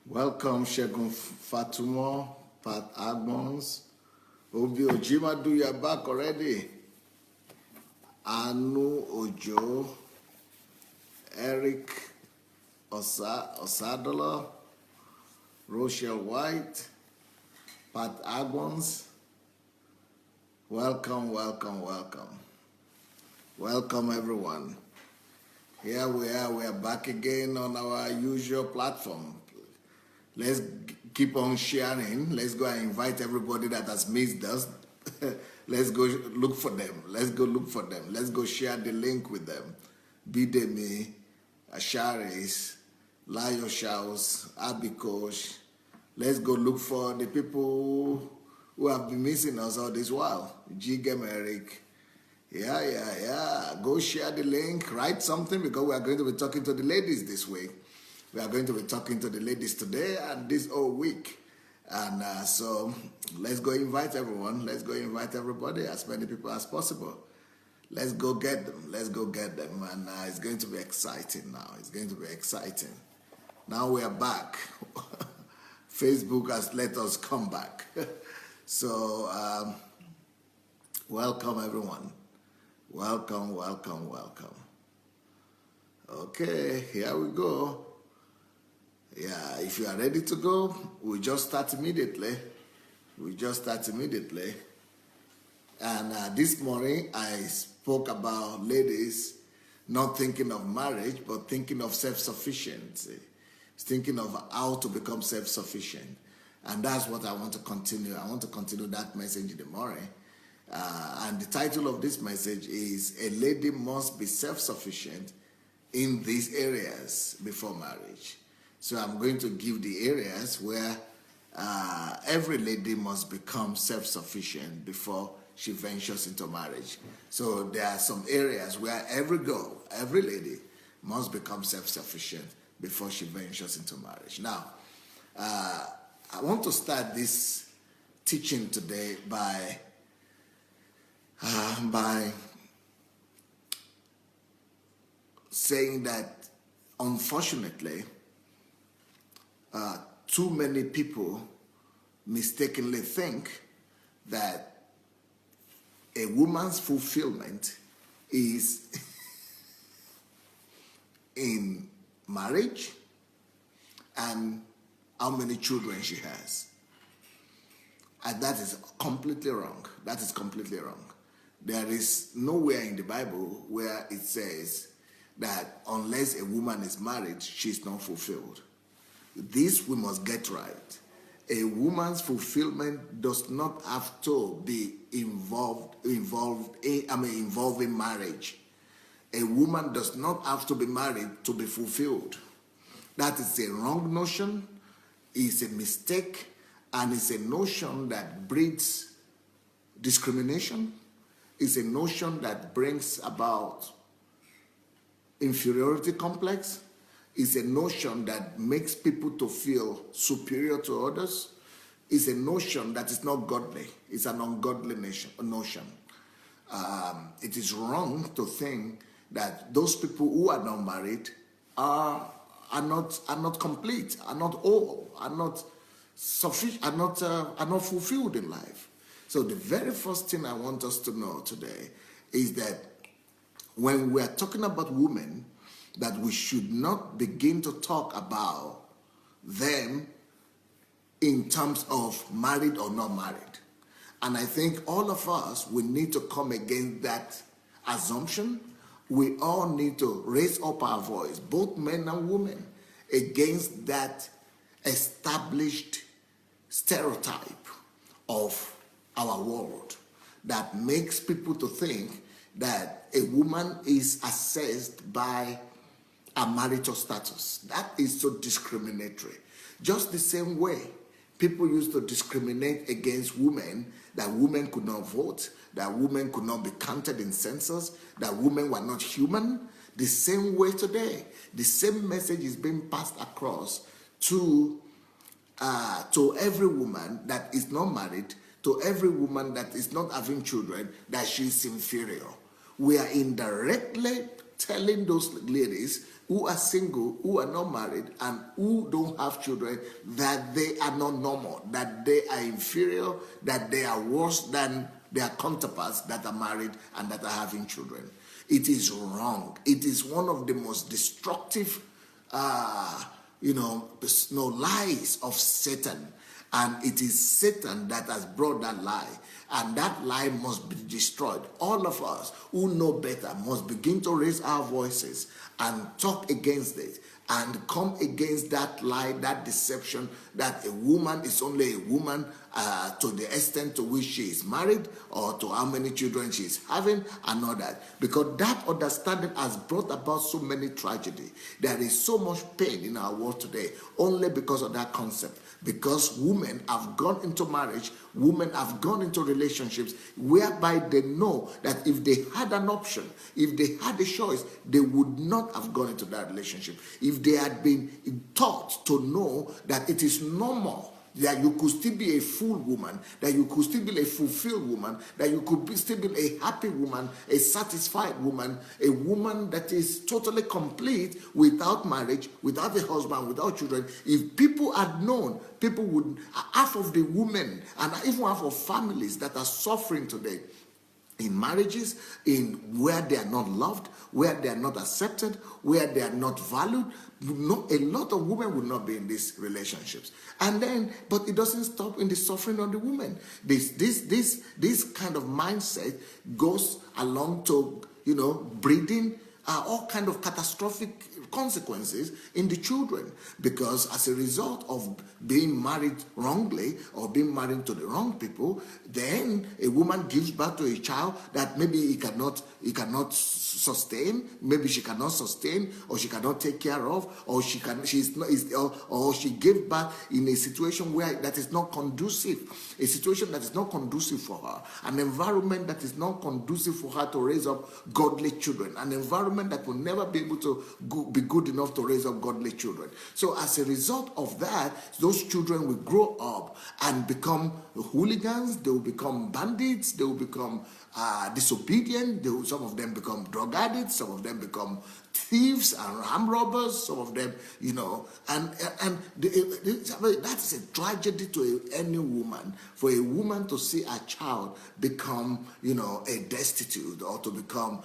Welcome, Shegun Fatumo, Pat Agbons, Obi Ojima, do your back already. Anu Ojo, Eric Osadola, Rochelle White, Pat Agbons. Welcome, welcome, welcome. Welcome, everyone. Here we are back again on our usual platform. Let's keep on sharing. Let's go and invite everybody that has missed us. Let's go look for them. Let's go share the link with them. Bidemi, Asharis, Layo Shaus, Abikosh. Let's go look for the people who have been missing us all this while. Jigem Eric. Yeah. Go share the link. Write something because we are going to be talking to the ladies this week. We are going to be talking to the ladies today and this whole week. And so let's go invite everyone. Let's go invite everybody, as many people as possible. Let's go get them. And it's going to be exciting now. It's going to be exciting. Now we are back. Facebook has let us come back. So welcome, everyone. Welcome. Okay, here we go. Yeah, if you are ready to go, we just start immediately. And this morning, I spoke about ladies not thinking of marriage, but thinking of self-sufficiency. Thinking of how to become self-sufficient. And that's what I want to continue. I want to continue that message in the morning. And the title of this message is, A Lady Must Be Self-Sufficient in These Areas Before Marriage. So I'm going to give the areas where every lady must become self-sufficient before she ventures into marriage. So there are some areas where every girl, every lady must become self-sufficient before she ventures into marriage. Now, I want to start this teaching today by saying that, unfortunately, too many people mistakenly think that a woman's fulfillment is in marriage and how many children she has. And that is completely wrong. There is nowhere in the Bible where it says that unless a woman is married, she's not fulfilled. This we must get right. A woman's fulfillment does not have to be involved in marriage. A woman does not have to be married to be fulfilled. That is a wrong notion, it's a mistake, and it's a notion that breeds discrimination. It's a notion that brings about inferiority complex. It's a notion that makes people to feel superior to others. It's a notion that is not godly. It's an ungodly notion. It is wrong to think that those people who are not married are not complete, are not whole, are not sufficient, are not fulfilled in life. So the very first thing I want us to know today is that when we are talking about women, that we should not begin to talk about them in terms of married or not married. And I think all of us, we need to come against that assumption. We all need to raise up our voice, both men and women, against that established stereotype of our world that makes people to think that a woman is assessed by a marital status. That is so discriminatory. Just the same way people used to discriminate against women, that women could not vote, that women could not be counted in census, that women were not human. The same way today, the same message is being passed across to every woman that is not married, to every woman that is not having children, that she is inferior. We are indirectly telling those ladies who are single, who are not married, and who don't have children, that they are not normal, that they are inferior, that they are worse than their counterparts that are married and that are having children. It is wrong. It is one of the most destructive, lies of Satan. And it is Satan that has brought that lie. And that lie must be destroyed. All of us who know better must begin to raise our voices and talk against it and come against that lie, that deception that a woman is only a woman to the extent to which she is married or to how many children she is having and all that. Because that understanding has brought about so many tragedy. There is so much pain in our world today only because of that concept. Because women have gone into marriage, women have gone into relationships whereby they know that if they had an option, if they had a choice, they would not have gone into that relationship. If they had been taught to know that it is normal, that you could still be a full woman, that you could still be a fulfilled woman, that you could still be a happy woman, a satisfied woman, a woman that is totally complete without marriage, without a husband, without children. If people had known, people would, half of the women and even half of families that are suffering today in marriages, in where they are not loved, where they are not accepted, where they are not valued, a lot of women will not be in these relationships. And then, but it doesn't stop in the suffering of the women. This kind of mindset goes along to, breeding all kind of catastrophic consequences in the children, because as a result of being married wrongly or being married to the wrong people, then a woman gives birth to a child that maybe he cannot sustain, maybe she cannot sustain, or she cannot take care of, or she gave birth in a situation where that is not conducive, a situation that is not conducive for her, an environment that is not conducive for her to raise up godly children, an environment that will never be able to be good enough to raise up godly children. So as a result of that, those children will grow up and become hooligans, they will become bandits, they will become disobedient, some of them become drug addicts, some of them become thieves and armed robbers, some of them, that is a tragedy to any woman, for a woman to see a child become, a destitute, or to become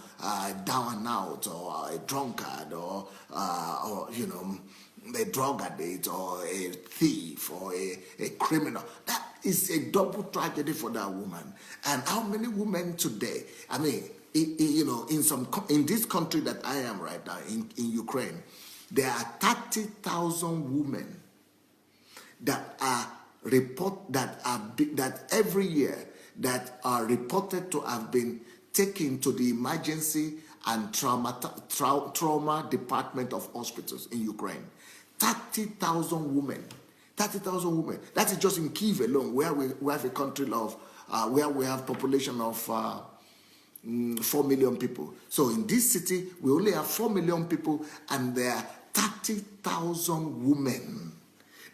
down and out, or a drunkard, or a drug addict, or a thief, or a criminal. That is a double tragedy for that woman. And how many women today, in this country that I am right now, in Ukraine, there are 30,000 women that every year that are reported to have been taken to the emergency and trauma department of hospitals in Ukraine. 30,000 women. 30,000 women. That is just in Kyiv alone, where we have a country of, where we have population of 4 million people. So in this city, we only have 4 million people, and there are 30,000 women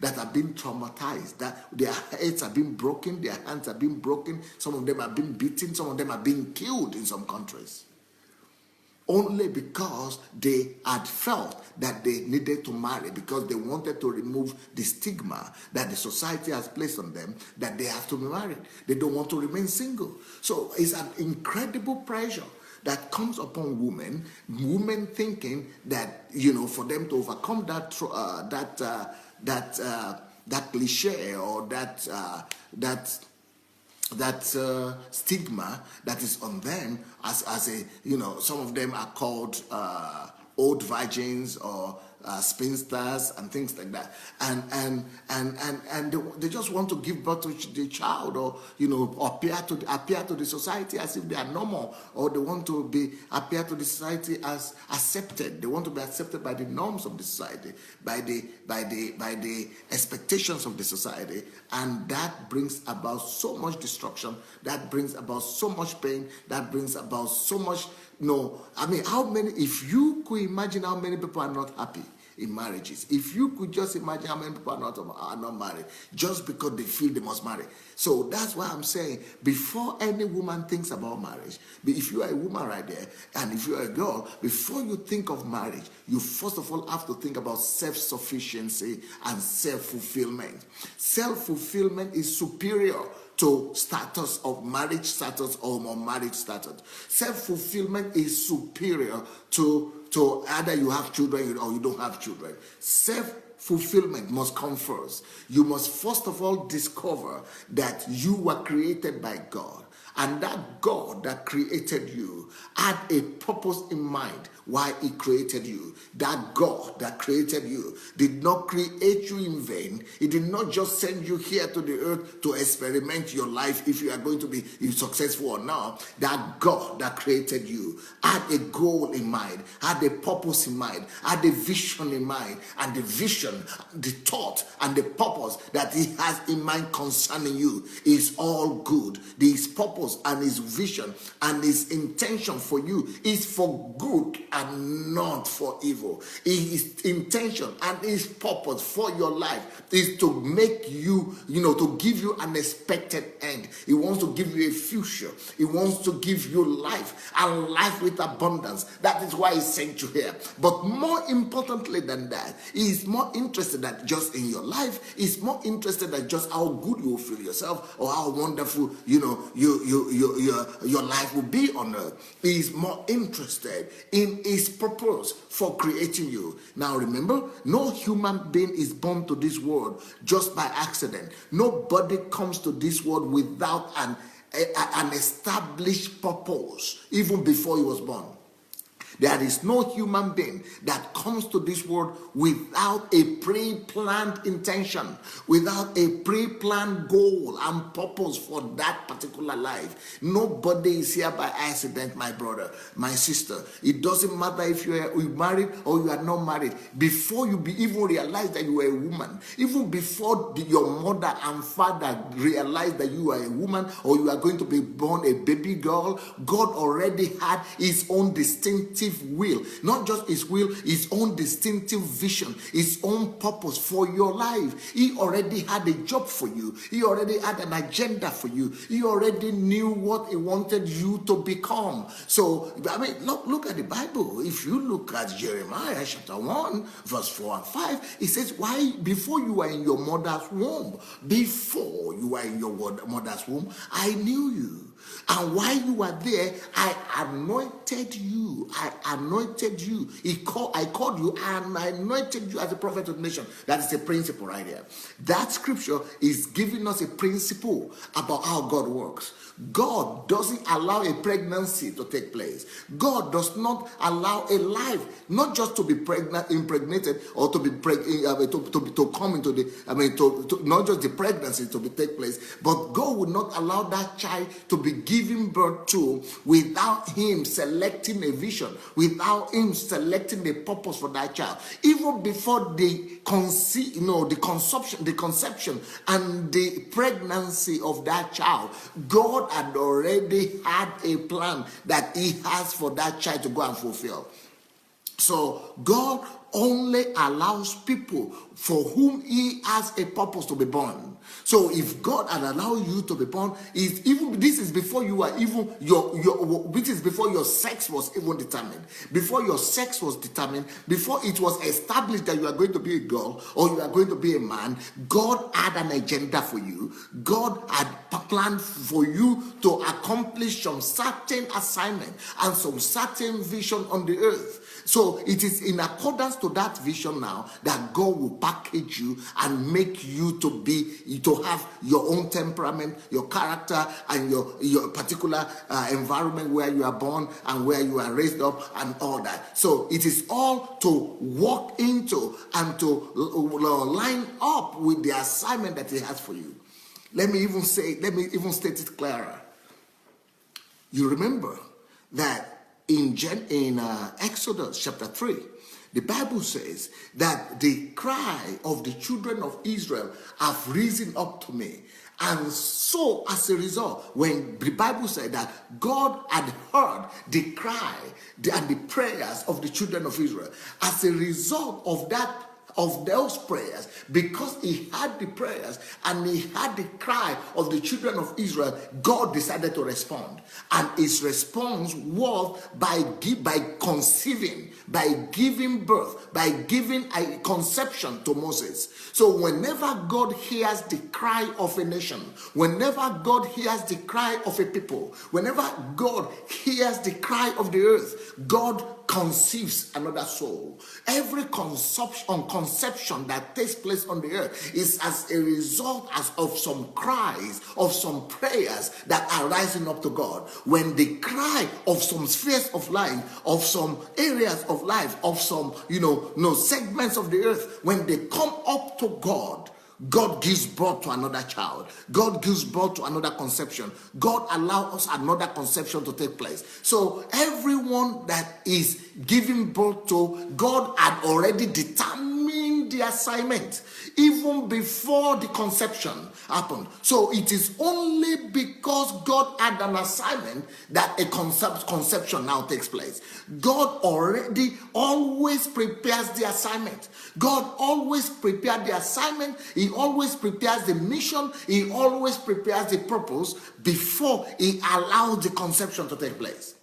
that have been traumatized, that their heads have been broken, their hands have been broken, some of them have been beaten, some of them have been killed in some countries. Only because they had felt that they needed to marry, because they wanted to remove the stigma that the society has placed on them, that they have to be married. They don't want to remain single. So it's an incredible pressure that comes upon women thinking that, for them to overcome that cliche, or that stigma that is on them, as some of them are called old virgins, or spinsters and things like that, and they just want to give birth to the child, or appear to the society as if they are normal, or they want to appear to the society as accepted. They want to be accepted by the norms of the society, by the expectations of the society, and that brings about so much destruction, that brings about so much pain, that brings about so much No, I mean, if you could imagine how many people are not happy in marriages, if you could just imagine how many people are not married just because they feel they must marry. So that's why I'm saying, before any woman thinks about marriage, if you are a woman right there, and if you are a girl, before you think of marriage, you first of all have to think about self-sufficiency and self-fulfillment. Self-fulfillment is superior to status of marriage status or non-marriage status. Self-fulfillment is superior to either you have children or you don't have children. Self-fulfillment must come first. You must first of all discover that you were created by God, and that God that created you had a purpose in mind why he created you. That God that created you did not create you in vain. He did not just send you here to the earth to experiment your life if you are going to be successful or not. That God that created you had a goal in mind, had a purpose in mind, had a vision in mind, and the vision, the thought, and the purpose that he has in mind concerning you is all good. His purpose and his vision and his intention for you is for good and not for evil. His intention and his purpose for your life is to make you, to give you an expected end. He wants to give you a future. He wants to give you life, and life with abundance. That is why he sent you here. But more importantly than that, he is more interested than just in your life. He's more interested than just how good you will feel yourself or how wonderful, your life will be on earth. He is more interested in his purpose for creating you. Now remember, no human being is born to this world just by accident. Nobody comes to this world without an established purpose, even before he was born. There is no human being that comes to this world without a pre-planned intention, without a pre-planned goal and purpose for that particular life. Nobody is here by accident, my brother, my sister. It doesn't matter if you are married or you are not married. Before you even realize that you are a woman, even before your mother and father realize that you are a woman or you are going to be born a baby girl, God already had his own distinctive will, not just his will, his own distinctive vision, his own purpose for your life. He already had a job for you. He already had an agenda for you. He already knew what he wanted you to become. So, I mean, look at the Bible. If you look at Jeremiah chapter 1, verse 4 and 5, it says, why, before you were in your mother's womb, I knew you. And while you were there, I anointed you. I called you and I anointed you as a prophet of the nation. That is a principle right here. That scripture is giving us a principle about how God works. God doesn't allow a pregnancy to take place. God does not allow a life not just to be impregnated or to be to come into the not just the pregnancy to be take place, but God would not allow that child to be given birth to without him selecting a vision, without him selecting a purpose for that child. Even before the conception and the pregnancy of that child, God had already had a plan that he has for that child to go and fulfill. So God only allows people for whom he has a purpose to be born. So if God had allowed you to be born, this is before you are even this is before your sex was even determined. Before your sex was determined, before it was established that you are going to be a girl or you are going to be a man, God had an agenda for you. God had planned for you to accomplish some certain assignment and some certain vision on the earth. So it is in accordance to that vision now that God will package you and make you to have your own temperament, your character, and your particular environment where you are born and where you are raised up and all that. So it is all to walk into and to line up with the assignment that he has for you. Let me even state it clearer. You remember that in Exodus chapter 3, the Bible says that the cry of the children of Israel have risen up to me, And so, as a result, when the Bible said that God had heard the cry and the prayers of the children of Israel, as a result of that, of those prayers, because he had the prayers and he had the cry of the children of Israel, God decided to respond. And his response was by conceiving, by giving birth, by giving a conception to Moses. So whenever God hears the cry of a nation, whenever God hears the cry of a people, whenever God hears the cry of the earth, God conceives another soul. Every conception that takes place on the earth is as a result of some cries, of some prayers that are rising up to God. When the cry of some spheres of life, of some areas of life, of some segments of the earth, when they come up to God, God gives birth to another child. God gives birth to another conception. God allows another conception to take place. So everyone that is giving birth to, God had already determined the assignment even before the conception happened. So it is only because God had an assignment that a conception now takes place. God already always prepares the assignment. God always prepared the assignment. He always prepares the mission. He always prepares the purpose before he allows the conception to take place.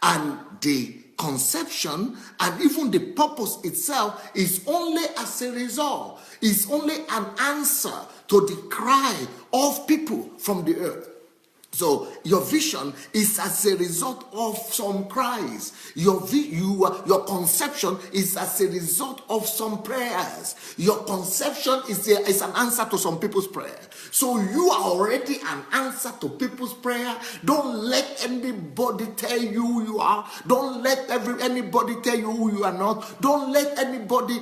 And the conception and even the purpose itself is only as a result, is only an answer to the cry of people from the earth. So your vision is as a result of some cries. Your conception is as a result of some prayers. Your conception is an answer to some people's prayer. So you are already an answer to people's prayer. Don't let anybody tell you who you are. Don't let anybody tell you who you are not. Don't let anybody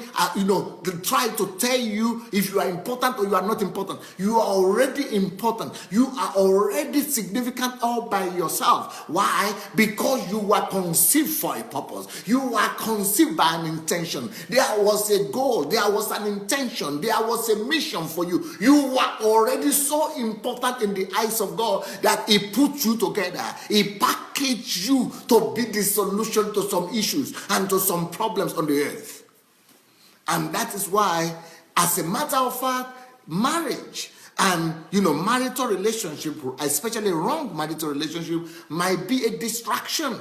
try to tell you if you are important or you are not important. You are already important. You are already significant all by yourself. Why? Because you were conceived for a purpose. You were conceived by an intention. There was a goal. There was an intention. There was a mission for you. You were already so important in the eyes of God that he put you together. He packaged you to be the solution to some issues and to some problems on the earth. And that is why, as a matter of fact, marriage and marital relationship, especially wrong marital relationship, might be a distraction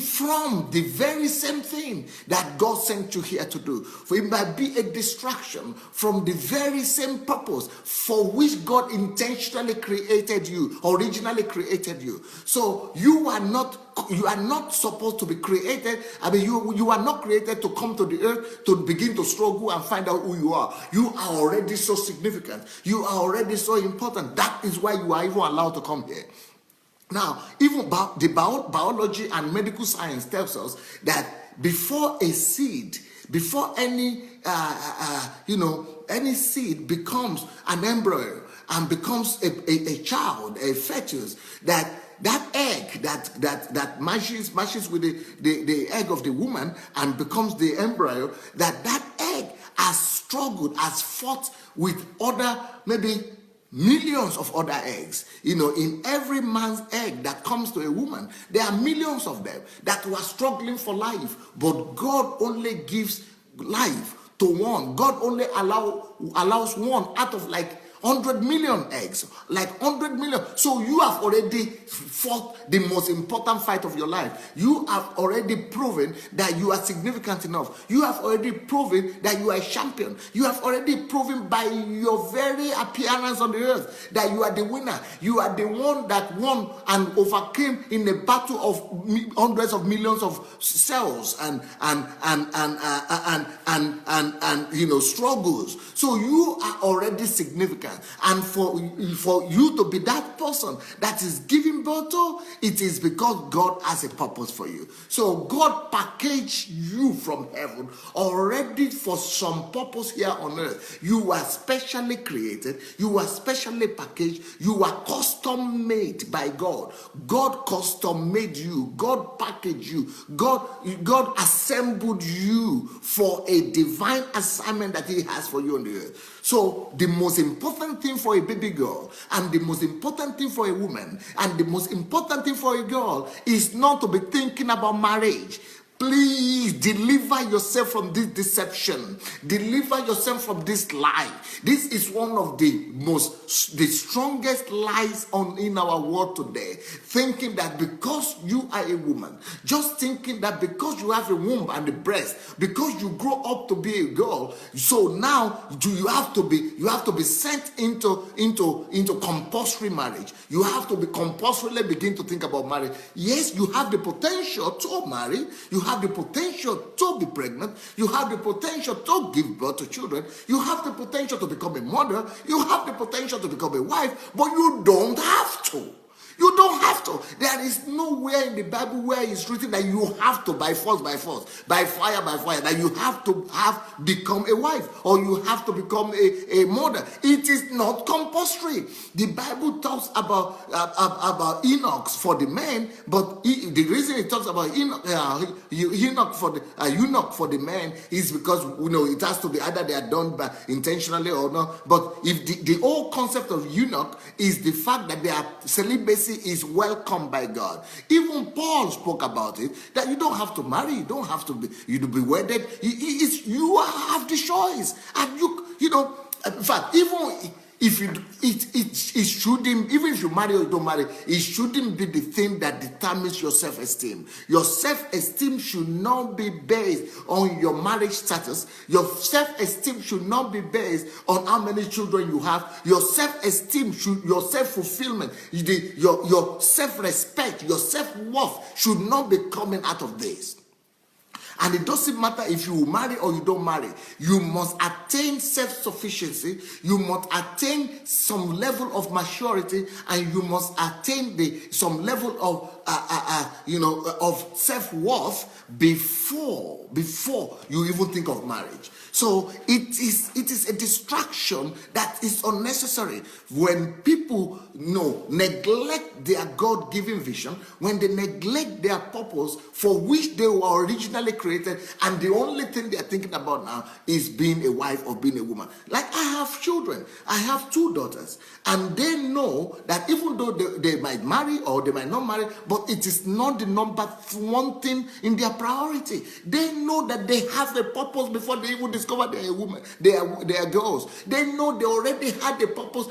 from the very same thing that God sent you here to do. For it might be a distraction from the very same purpose for which God intentionally created you, originally created you. So you are not supposed to be created. You are not created to come to the earth to begin to struggle and find out who you are. You are already so significant. You are already so important. That is why you are even allowed to come here. Now, even about the biology and medical science tells us that before a seed, before any seed becomes an embryo and becomes a child, a fetus, that egg that matches with the egg of the woman and becomes the embryo, that egg has struggled, has fought with other maybe millions of other eggs. In every man's egg that comes to a woman, there are millions of them that were struggling for life. But God only gives life to one. God only allows one out of 100 million eggs, 100 million. So you have already fought the most important fight of your life. You have already proven that you are significant enough. You have already proven that you are a champion. You have already proven by your very appearance on the earth that you are the winner. You are the one that won and overcame in a battle of hundreds of millions of cells and struggles. So you are already significant. And for you to be that person that is giving birth to, it is because God has a purpose for you. So God packaged you from heaven already for some purpose here on earth. You are specially created. You are specially packaged. You are custom made by God. God custom made you. God packaged you. God assembled you for a divine assignment that He has for you on the earth. So the most important thing for a baby girl, and the most important thing for a woman, and the most important thing for a girl is not to be thinking about marriage. Please deliver yourself from this deception. Deliver yourself from this lie. This is one of the strongest lies in our world today. Thinking that because you are a woman, just thinking that because you have a womb and a breast, because you grow up to be a girl, so now you have to be sent into compulsory marriage. You have to be compulsorily begin to think about marriage. Yes, you have the potential to marry. You have the potential to be pregnant. You have the potential to give birth to children. You have the potential to become a mother. You have the potential to become a wife, but you don't have to. You don't have to. There is nowhere in the Bible where it's written that you have to by force, by fire, that you have to become a wife or you have to become a mother. It is not compulsory. The Bible talks about eunuch for the men, but the reason it talks about eunuch for the men is because it has to be either they are done by intentionally or not. But if the whole concept of eunuch is the fact that they are celibacy is welcomed by God. Even Paul spoke about it, that you don't have to marry, you don't have to be wedded. You have the choice, and in fact, even if it shouldn't, even if you marry or you don't marry, it shouldn't be the thing that determines your self-esteem. Your self-esteem should not be based on your marriage status. Your self-esteem should not be based on how many children you have. Your self-esteem your self-fulfillment, your self-respect, your self-worth should not be coming out of this. And it doesn't matter if you marry or you don't marry. You must attain self-sufficiency. You must attain some level of maturity, and you must attain some level of self-worth before you even think of marriage. So it is a distraction that is unnecessary. When people neglect their God-given vision, when they neglect their purpose for which they were originally created, and the only thing they are thinking about now is being a wife or being a woman. Like, I have children. I have 2 daughters, and they know that even though they might marry or they might not marry, but it is not the number one thing in their priority. They know that they have a purpose before they even discover they're a woman. They are girls. They know they already had a purpose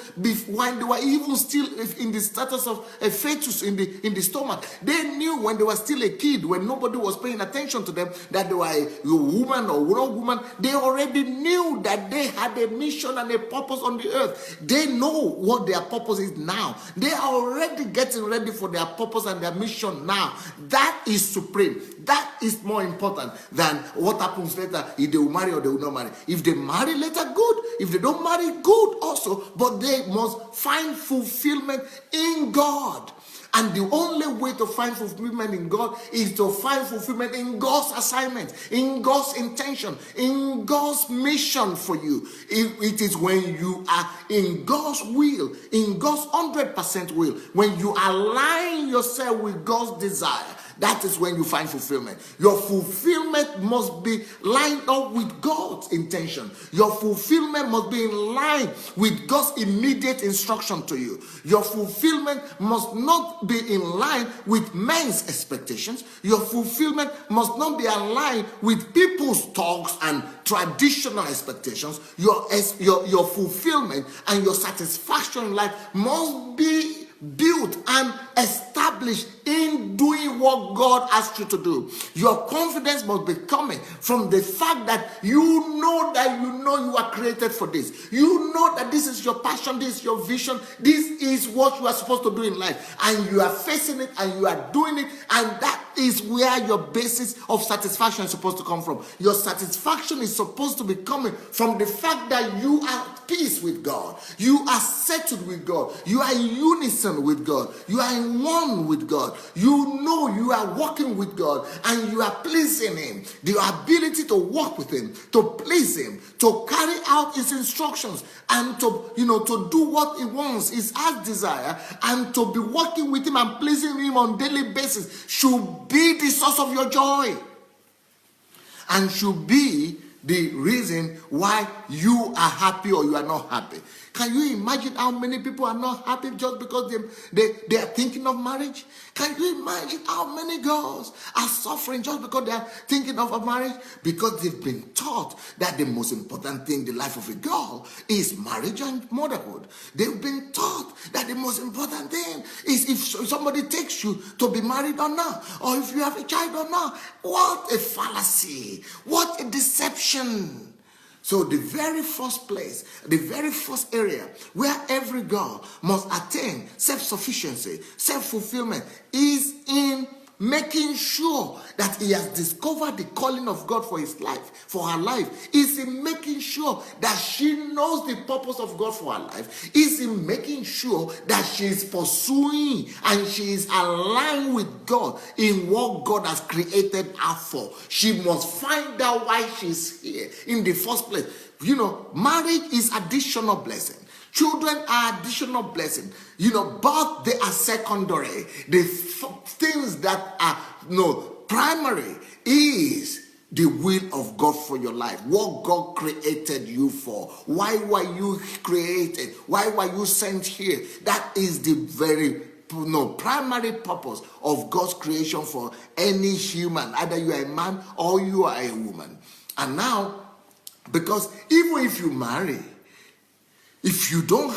when they were even still in the status of a fetus in the stomach. They knew when they were still a kid, when nobody was paying attention to them, that they were a woman or no woman. They already knew that they had a mission and a purpose on the earth. They know what their purpose is now. They are already getting ready for their purpose and their mission now. That is supreme. That is more important than what happens later, if they will marry or they will not marry. If they marry later, good. If they don't marry, good also. But they must find fulfillment in God. And the only way to find fulfillment in God is to find fulfillment in God's assignment, in God's intention, in God's mission for you. It is when you are in God's will, in God's 100% will, when you align yourself with God's desire. That is when you find fulfillment. Your fulfillment must be lined up with God's intention. Your fulfillment must be in line with God's immediate instruction to you. Your fulfillment must not be in line with men's expectations. Your fulfillment must not be aligned with people's talks and traditional expectations. Your fulfillment and your satisfaction in life must be built and established in doing what God asked you to do. Your confidence must be coming from the fact that you know you are created for this. You know that this is your passion, this is your vision, this is what you are supposed to do in life, and you are facing it and you are doing it, and that is where your basis of satisfaction is supposed to come from. Your satisfaction is supposed to be coming from the fact that you are at peace with God, you are settled with God, you are in unison with God, you are in one with God, you know you are working with God and you are pleasing Him. The ability to work with Him, to please Him, to carry out His instructions, and to do what He wants, His heart's desire, and to be working with Him and pleasing Him on a daily basis should be the source of your joy, and should be the reason why you are happy or you are not happy. Can you imagine how many people are not happy just because they are thinking of marriage? Can you imagine how many girls are suffering just because they are thinking of a marriage? Because they've been taught that the most important thing in the life of a girl is marriage and motherhood. They've been taught that the most important thing is if somebody takes you to be married or not, or if you have a child or not. What a fallacy! What a deception! So the very first place, the very first area where every girl must attain self-sufficiency, self-fulfillment is in making sure that he has discovered the calling of God for his life, for her life, is in making sure that she knows the purpose of God for her life, is in making sure that she is pursuing and she is aligned with God in what God has created her for. She must find out why she's here in the first place. Marriage is additional blessing. Children are additional blessing. But they are secondary. The things that are primary is the will of God for your life. What God created you for. Why were you created? Why were you sent here? That is the very primary purpose of God's creation for any human. Either you are a man or you are a woman. And now, because even if you marry, if you don't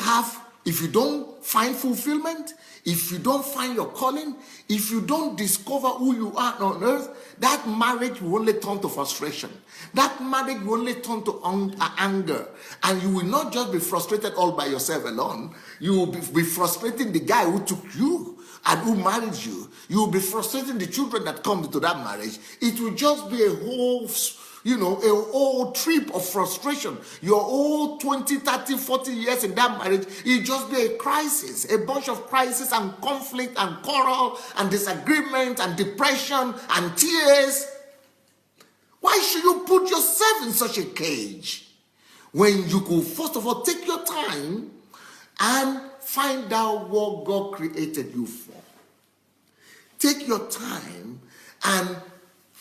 find fulfillment, if you don't find your calling, if you don't discover who you are on earth, that marriage will only turn to frustration. That marriage will only turn to anger. And you will not just be frustrated all by yourself alone. You will be frustrating the guy who took you and who married you. You will be frustrating the children that come into that marriage. It will just be a whole trip of frustration. Your whole 20, 30, 40 years in that marriage, it just be a crisis, a bunch of crisis and conflict and quarrel and disagreement and depression and tears. Why should you put yourself in such a cage when you could first of all take your time and find out what God created you for? Take your time and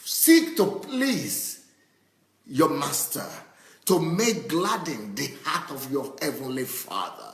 seek to please your master, to make gladden the heart of your heavenly Father.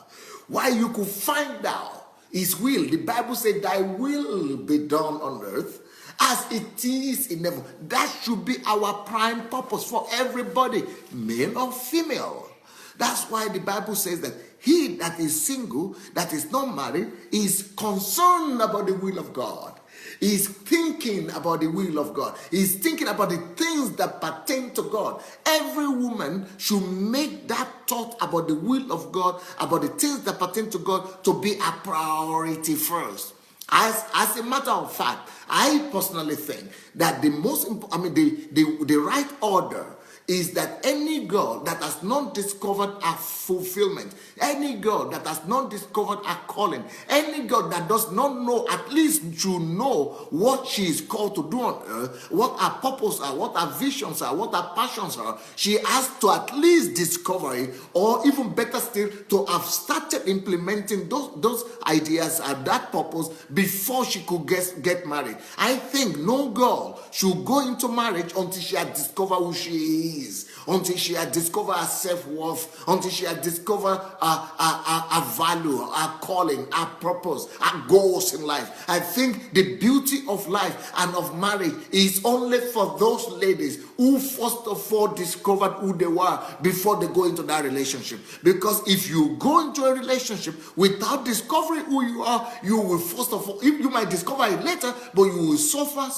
Why you could find out his will. The Bible said, thy will be done on earth as it is in heaven. That should be our prime purpose for everybody, male or female. That's why the Bible says that he that is single, that is not married, is concerned about the will of God. He's thinking about the will of God. He's thinking about the things that pertain to God. Every woman should make that thought about the will of God, about the things that pertain to God, to be a priority first. As a matter of fact, I personally think that the right order is that any girl that has not discovered her fulfillment, any girl that has not discovered her calling, any girl that does not know, at least to know what she is called to do on earth, what her purpose are, what her visions are, what her passions are, she has to at least discover it, or even better still, to have started implementing those ideas and that purpose before she could get married. I think no girl should go into marriage until she has discovered who she is, until she had discovered her self-worth, until she had discovered her value, her calling, her purpose, her goals in life. I think the beauty of life and of marriage is only for those ladies who first of all discovered who they were before they go into that relationship. Because if you go into a relationship without discovering who you are, you will first of all, you might discover it later, but you will suffer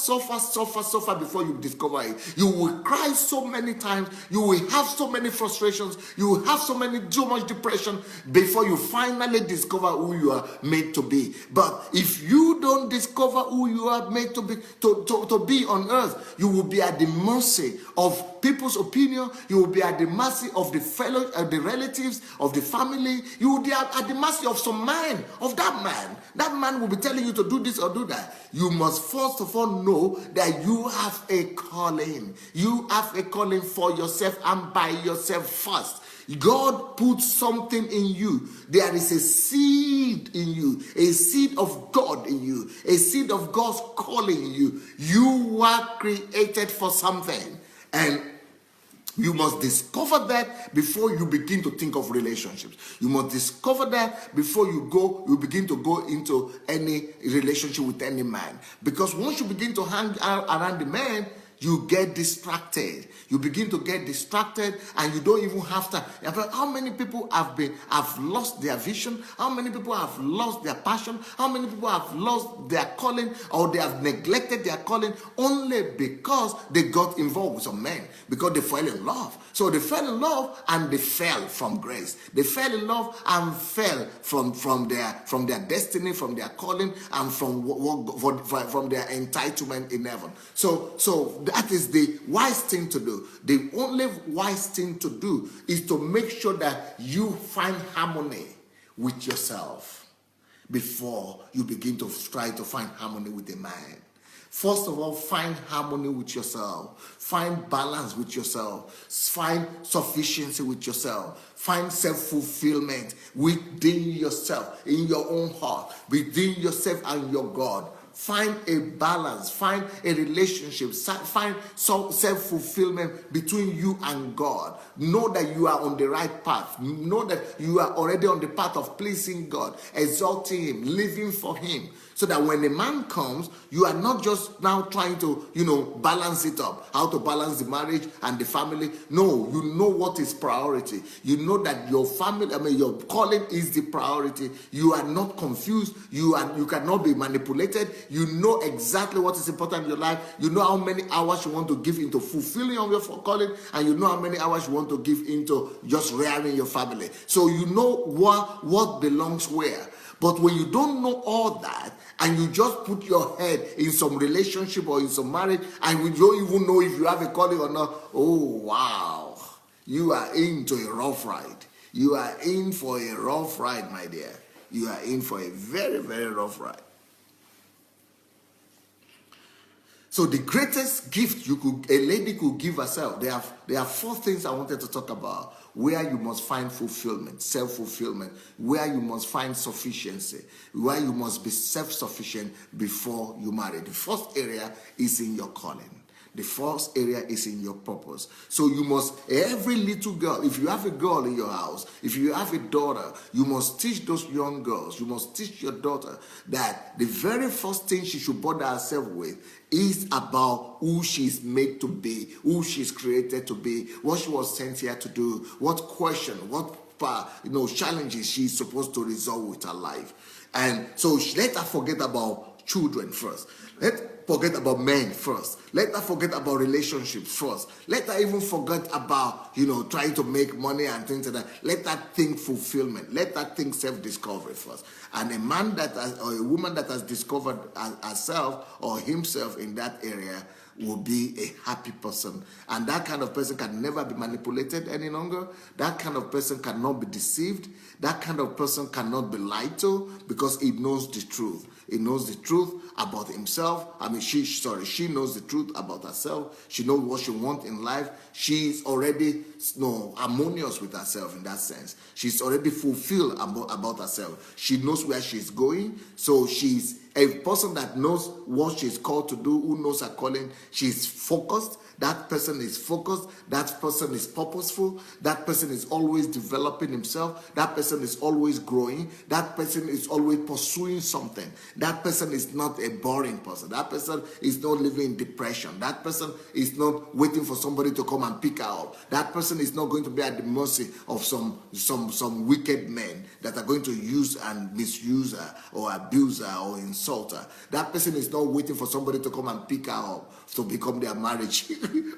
before you discover it. You will cry so many times, you will have so many frustrations, you will have so much depression before you finally discover who you are made to be. But if you don't discover who you are made to be on earth, you will be at the mercy of people's opinion. You will be at the mercy of the relatives, of the family. You will be at the mercy of some man, of that man. That man will be telling you to do this or do that. You must first of all know that you have a calling. You have a calling for yourself and by yourself first. God put something in you. There is a seed in you, a seed of God in you, a seed of God's calling in you. You were created for something, and you must discover that before you begin to think of relationships. You must discover that before you begin to go into any relationship with any man. Because once you begin to hang out around the man, you get distracted. You begin to get distracted, and you don't even have time. How many people have lost their vision? How many people have lost their passion? How many people have lost their calling, or they have neglected their calling only because they got involved with some men, because they fell in love? So they fell in love and they fell from grace. They fell in love and fell from their destiny, from their calling, and from their entitlement in heaven. So that is the wise thing to do. The only wise thing to do is to make sure that you find harmony with yourself before you begin to try to find harmony with a man. First of all, find harmony with yourself. Find balance with yourself. Find sufficiency with yourself. Find self-fulfillment within yourself, in your own heart, within yourself and your God. Find a balance, find a relationship, find some self-fulfillment between you and God. Know that you are on the right path. Know that you are already on the path of pleasing God, exalting Him, living for Him. So that when a man comes, you are not just now trying to, balance it up. How to balance the marriage and the family. No, you know what is priority. You know that your family, your calling is the priority. You are not confused. You cannot be manipulated. You know exactly what is important in your life. You know how many hours you want to give into fulfilling of your calling, and you know how many hours you want to give into just rearing your family. So you know what belongs where. But when you don't know all that, and you just put your head in some relationship or in some marriage, and you don't even know if you have a calling or not, oh wow, you are into a rough ride. You are in for a rough ride, my dear. You are in for a very, very rough ride. So the greatest gift a lady could give herself, there are 4 things I wanted to talk about. Where you must find fulfillment, self-fulfillment, where you must find sufficiency, where you must be self-sufficient before you marry. The first area is in your calling. The first area is in your purpose. So you must, every little girl, if you have a girl in your house, if you have a daughter, you must teach those young girls, you must teach your daughter that the very first thing she should bother herself with is about who she's made to be, who she's created to be, what she was sent here to do, what question, what challenges she's supposed to resolve with her life. And so let her forget about children first. Let her forget about men first. Let her forget about relationships first. Let her even forget about, trying to make money and things like that. Let her think fulfillment. Let her think self-discovery first. And a man or a woman that has discovered herself or himself in that area will be a happy person. And that kind of person can never be manipulated any longer. That kind of person cannot be deceived. That kind of person cannot be lied to, because he knows the truth. He knows the truth about himself. She knows the truth about herself. She knows what she wants in life. She's already harmonious with herself in that sense. She's already fulfilled about herself. She knows where she's going. So she's A person that knows what she's called to do, who knows her calling, she's focused. That person is focused. That person is purposeful. That person is always developing himself. That person is always growing. That person is always pursuing something. That person is not a boring person. That person is not living in depression. That person is not waiting for somebody to come and pick her up. That person is not going to be at the mercy of some wicked men that are going to use and misuse her or abuse her or insult her. That person is not waiting for somebody to come and pick her up to become their marriage,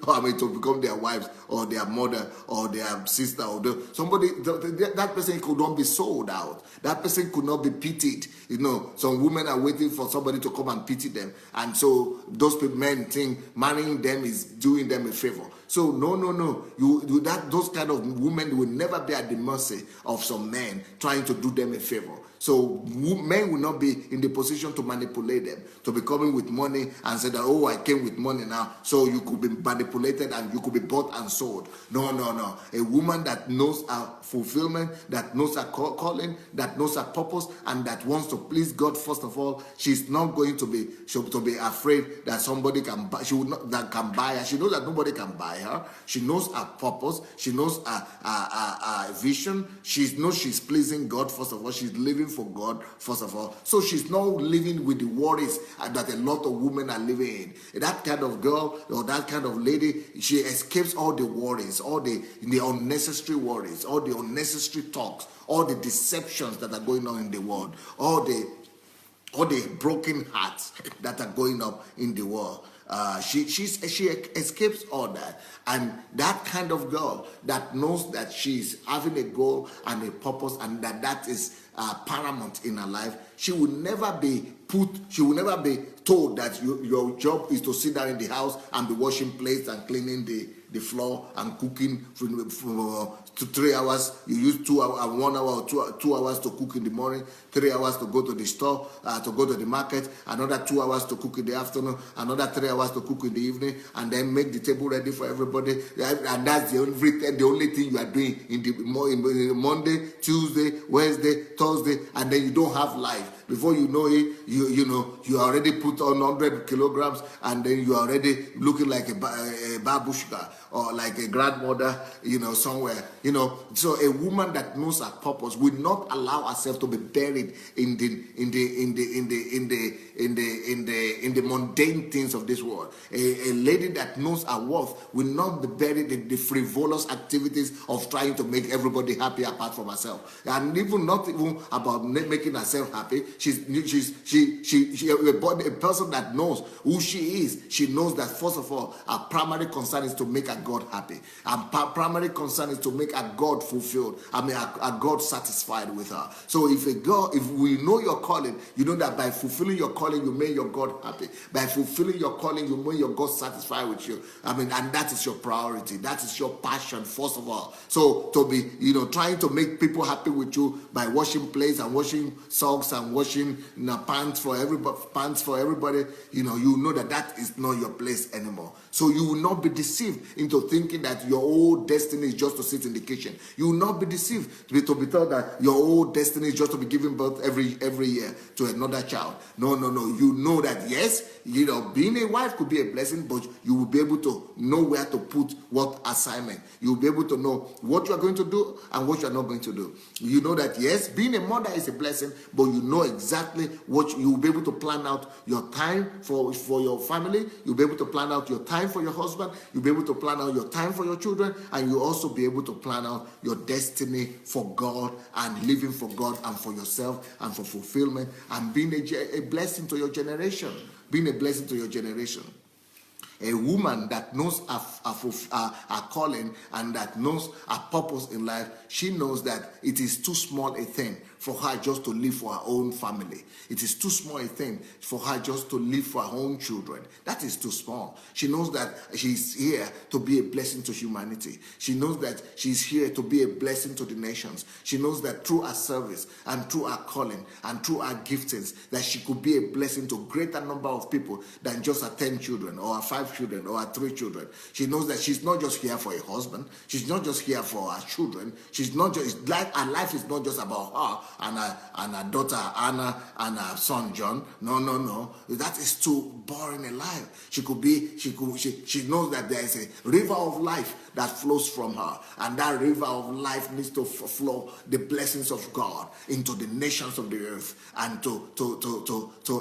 or to become their wives or their mother or their sister or that person could not be sold out. That person could not be pitied. Some women are waiting for somebody to come and pity them, and so those men think marrying them is doing them a favor. So no. Those kind of women will never be at the mercy of some men trying to do them a favor. So men will not be in the position to manipulate them, to be coming with money and say that, oh, I came with money now, so you could be manipulated and you could be bought and sold. No. A woman that knows her fulfillment, that knows her calling, that knows her purpose, and that wants to please God first of all, she's not going to be afraid that somebody can buy. That can buy her. She knows that nobody can buy her. She knows her purpose. She knows her vision. She knows she's pleasing God first of all. She's living for God first of all. So she's not living with the worries that a lot of women are living in. That kind of girl or that kind of lady, she escapes all the worries, all the unnecessary worries, all the unnecessary talks, all the deceptions that are going on in the world, all the broken hearts that are going up in the world. She escapes all that, and that kind of girl that knows that she's having a goal and a purpose, and that is paramount in her life. She will never be told that your job is to sit down in the house and be washing plates and cleaning the floor and cooking for 3 hours. You use 2 hours, 1 hour or 2 hours to cook in the morning, 3 hours to go to the store, to go to the market, another 2 hours to cook in the afternoon, another 3 hours to cook in the evening, and then make the table ready for everybody. And that's the only thing you are doing in the Monday, Tuesday, Wednesday, Thursday, and then you don't have life. Before you know it, you already put on 100 kilograms, and then you are already looking like a babushka or like a grandmother, somewhere. So a woman that knows her purpose will not allow herself to be buried in the mundane things of this world. A lady that knows her worth will not be buried in the frivolous activities of trying to make everybody happy apart from herself, and not even about making herself happy. She's a person that knows who she is. She knows that first of all, her primary concern is to make her God happy. Her primary concern is to make her God fulfilled. Her God satisfied with her. So if we know your calling, you know that by fulfilling your calling, you make your God happy. By fulfilling your calling, you make your God satisfied with you. And that is your priority. That is your passion, first of all. So to be, trying to make people happy with you by washing plates and washing socks and washing pants for everybody, you know that is not your place anymore. So you will not be deceived into thinking that your whole destiny is just to sit in the kitchen. You will not be deceived to be told that your whole destiny is just to be giving birth every year to another child. No. You know that yes, being a wife could be a blessing, but you will be able to know where to put what assignment. You will be able to know what you are going to do and what you are not going to do. You know that yes, being a mother is a blessing, but you know exactly what you will be able to plan out your time for your family. You'll be able to plan out your time for your husband. You'll be able to plan out your time for your children, and you'll also be able to plan out your destiny for God and living for God and for yourself and for fulfillment and being a blessing to your generation. Being a blessing to your generation. A woman that knows her calling and that knows her purpose in life, she knows that it is too small a thing for her just to live for her own family. It is too small a thing for her just to live for her own children. That is too small. She knows that she's here to be a blessing to humanity. She knows that she's here to be a blessing to the nations. She knows that through her service and through her calling and through her giftings, that she could be a blessing to a greater number of people than just her 10 children or her 5 5 children or her 3 children, she knows that she's not just here for a husband. She's not just here for her children. She's not just like her life is not just about her and her daughter Anna and her son John. No. That is too boring a life. She knows that there is a river of life that flows from her, and that river of life needs to flow the blessings of God into the nations of the earth and to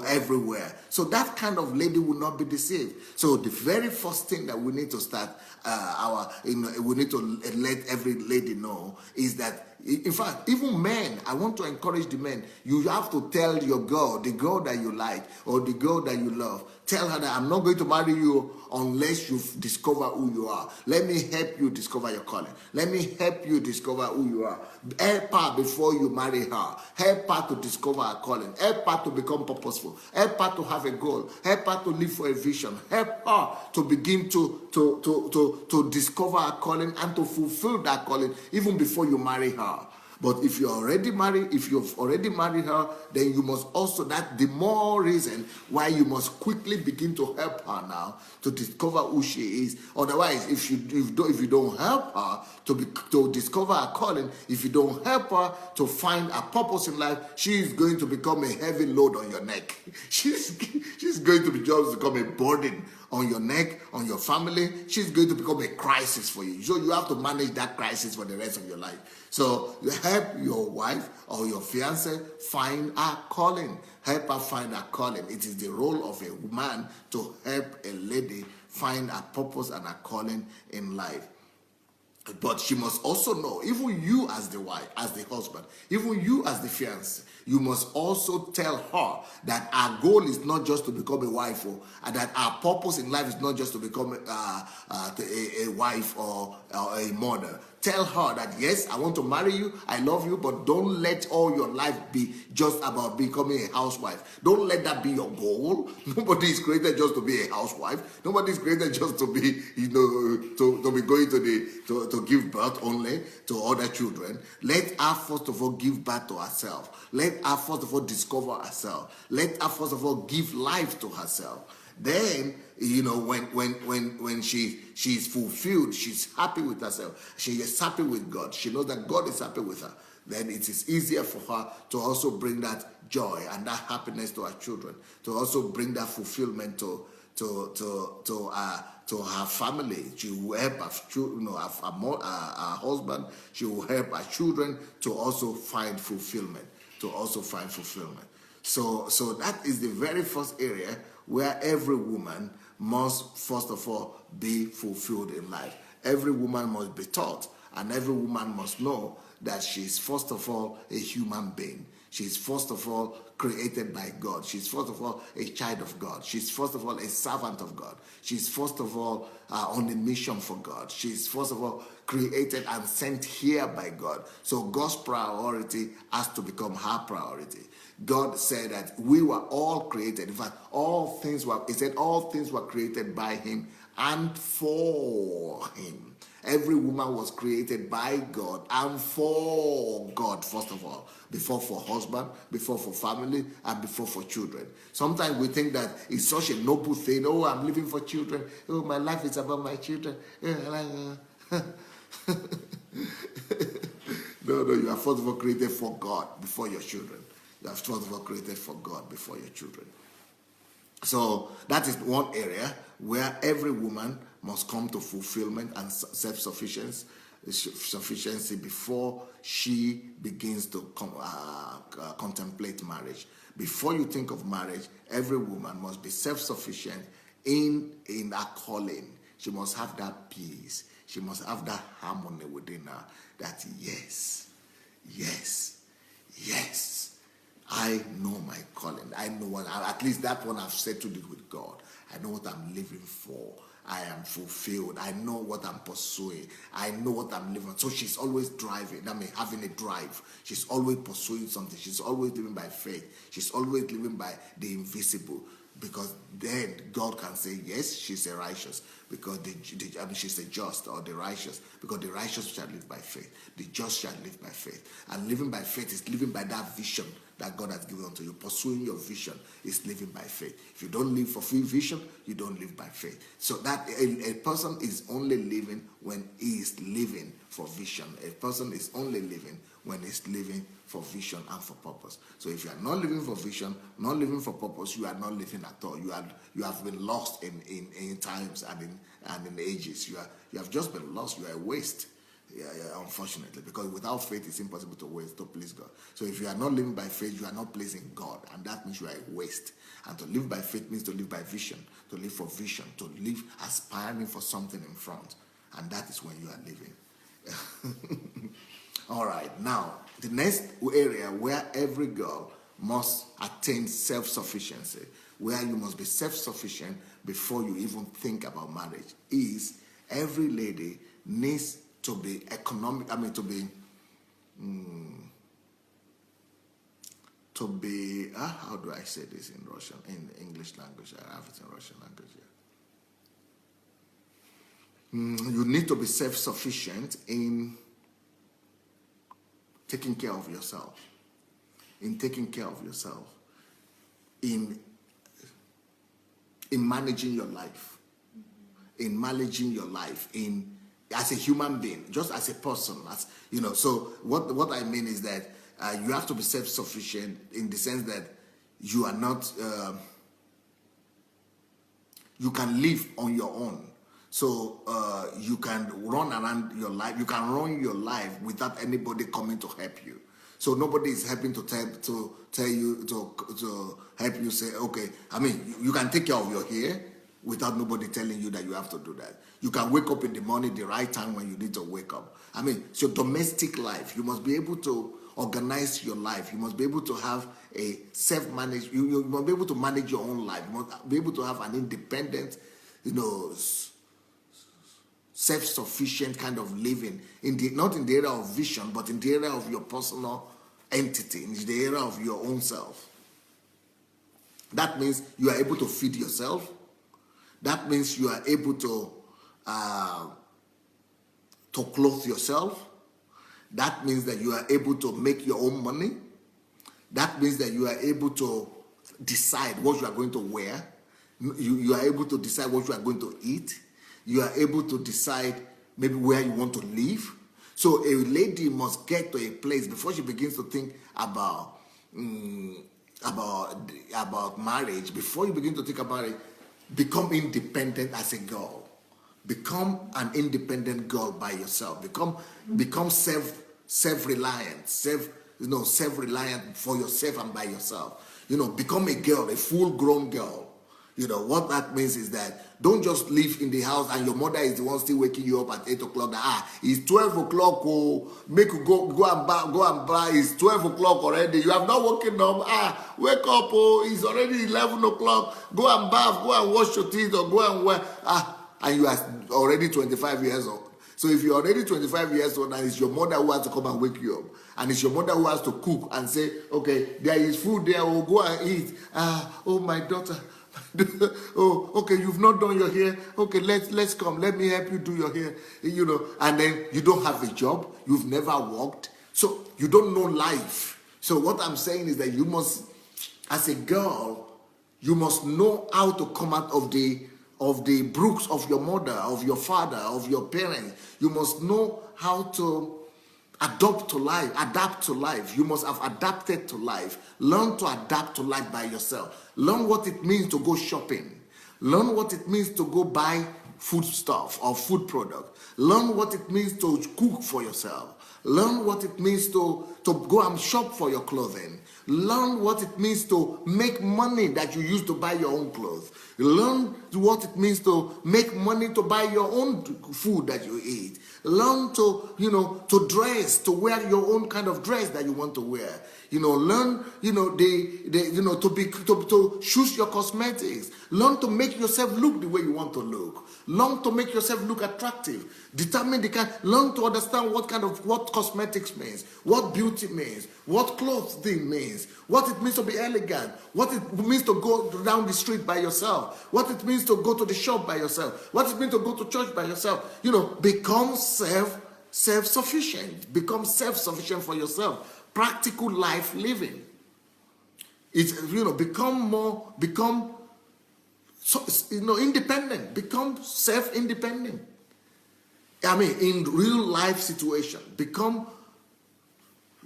everywhere. So that kind of lady will not be deceived. So the very first thing that we need to start we need to let every lady know is that, in fact, even men, I want to encourage the men, you have to tell your girl, the girl that you like or the girl that you love, tell her that I'm not going to marry you unless you discover who you are. Let me help you discover your calling. Let me help you discover who you are. Help her before you marry her. Help her to discover her calling. Help her to become purposeful. Help her to have a goal. Help her to live for a vision. Help her to begin to discover her calling and to fulfill that calling even before you marry her. But if you've already married her, then you must also, that the more reason why you must quickly begin to help her now to discover who she is. Otherwise, if you don't help her to discover her calling, if you don't help her to find a purpose in life, she is going to become a heavy load on your neck. She's going to become a burden on your neck, on your family. She's going to become a crisis for you. So you have to manage that crisis for the rest of your life. So you help your wife or your fiance find her calling. Help her find her calling. It is the role of a man to help a lady find her purpose and her calling in life. But she must also know, even you as the wife, as the husband, even you as the fiancé, you must also tell her that our goal is not just to become a wife, and that our purpose in life is not just to become a wife or a mother. Tell her that, yes, I want to marry you, I love you, but don't let all your life be just about becoming a housewife. Don't let that be your goal. Nobody is created just to be a housewife. Nobody is created just to be, to be going to give birth only to other children. Let her first of all give birth to herself. Let her first of all discover herself. Let her first of all give life to herself. Then, when she's fulfilled, she's happy with herself, she is happy with God, she knows that God is happy with her, then it is easier for her to also bring that joy and that happiness to her children, to also bring that fulfillment to her family. She will help her children, her husband. She will help her children to also find fulfillment. So that is the very first area where every woman must first of all be fulfilled in life. Every woman must be taught, and every woman must know that she's first of all a human being. She's first of all created by God. She's first of all a child of God. She's first of all a servant of God. She's first of all on a mission for God. She's first of all created and sent here by God. So God's priority has to become her priority. God said that we were all created. In fact, all things were created by him and for him. Every woman was created by God and for God, first of all. Before for husband, before for family, and before for children. Sometimes we think that it's such a noble thing. Oh, I'm living for children. Oh, my life is about my children. No, you are first of all created for God before your children. You are first of all created for God before your children. So that is one area where every woman must come to fulfillment and self-sufficiency before she begins to contemplate marriage. Before you think of marriage, every woman must be self-sufficient in her calling. She must have that peace. She must have that harmony within her. That yes, I know my calling. I know what, at least that one I've settled it with God. I know what I'm living for. I am fulfilled. I know what I'm pursuing. I know what I'm living. So she's always driving. Having a drive. She's always pursuing something. She's always living by faith. She's always living by the invisible. Because then God can say, yes, she's a righteous. because she's the just or the righteous, because the righteous shall live by faith. The just shall live by faith. And living by faith is living by that vision that God has given unto you. Pursuing your vision is living by faith. If you don't live for free vision, you don't live by faith. So that a person is only living when he is living for vision. A person is only living when he's living for vision and for purpose. So if you are not living for vision, not living for purpose, you are not living at all. You have been lost in times and in ages. You have just been lost. You are a waste. Yeah, unfortunately, because without faith, it's impossible to please God. So if you are not living by faith, you are not pleasing God, and that means you are a waste. And to live by faith means to live by vision, to live for vision, to live aspiring for something in front, and that is when you are living. All right, now the next area where every girl must attain self-sufficiency, where you must be self-sufficient before you even think about marriage, is every lady needs to be economic, how do I say this in Russian, in English language? I have it in Russian language here. You need to be self-sufficient in taking care of yourself, in managing your life, as a human being, just as a person, as you know. So what I mean is that you have to be self-sufficient in the sense that you are not, you can live on your own. So you can run around your life. You can run your life without anybody coming to help you. So nobody is helping to tell you to help you say, okay. I mean, you can take care of your hair without nobody telling you that you have to do that. You can wake up in the morning the right time when you need to wake up. I mean, it's your domestic life. You must be able to organize your life. You must be able to have a self-managed, you must be able to manage your own life. You must be able to have an independent, self-sufficient kind of living, not in the area of vision, but in the area of your personal entity, in the area of your own self. That means you are able to feed yourself. That means you are able to clothe yourself. That means that you are able to make your own money. That means that you are able to decide what you are going to wear. You are able to decide what you are going to eat. You are able to decide maybe where you want to live. So a lady must get to a place before she begins to think about marriage. Before you begin to think about it, become independent as a girl. Become an independent girl by yourself. Become self-reliant, self-reliant for yourself and by yourself. Become a girl, a full-grown girl. What that means is that don't just live in the house and your mother is the one still waking you up at 8 o'clock. It's 12 o'clock. Oh, make you go and buy. It's 12 o'clock already. You have not woken up. Wake up. Oh, it's already 11 o'clock. Go and bath. Go and wash your teeth or go and wear. And you are already 25 years old. So if you're already 25 years old and it's your mother who has to come and wake you up, and it's your mother who has to cook and say, okay, there is food there. Oh, go and eat. Oh, my daughter. Oh, okay, you've not done your hair. Okay, let's come. Let me help you do your hair. And then you don't have a job. You've never worked. So you don't know life. So what I'm saying is that you must, as a girl, you must know how to come out of the brooks of your mother, of your father, of your parents. You must know how to adapt to life. You must have adapted to life. Learn to adapt to life by yourself. Learn what it means to go shopping. Learn what it means to go buy food stuff or food product. Learn what it means to cook for yourself. Learn what it means to go and shop for your clothing. Learn what it means to make money that you use to buy your own clothes. Learn what it means to make money to buy your own food that you eat. Learn to dress, to wear your own kind of dress that you want to wear. Learn, to choose your cosmetics. Learn to make yourself look the way you want to look. Learn to make yourself look attractive. Determine the kind. Learn to understand what cosmetics means, what beauty means, what clothing means, what it means to be elegant, what it means to go down the street by yourself, what it means to go to the shop by yourself, what it means to go to church by yourself. Become self-sufficient. Become self-sufficient for yourself. Practical life living. It's become independent. Become self-independent. In real life situation, become,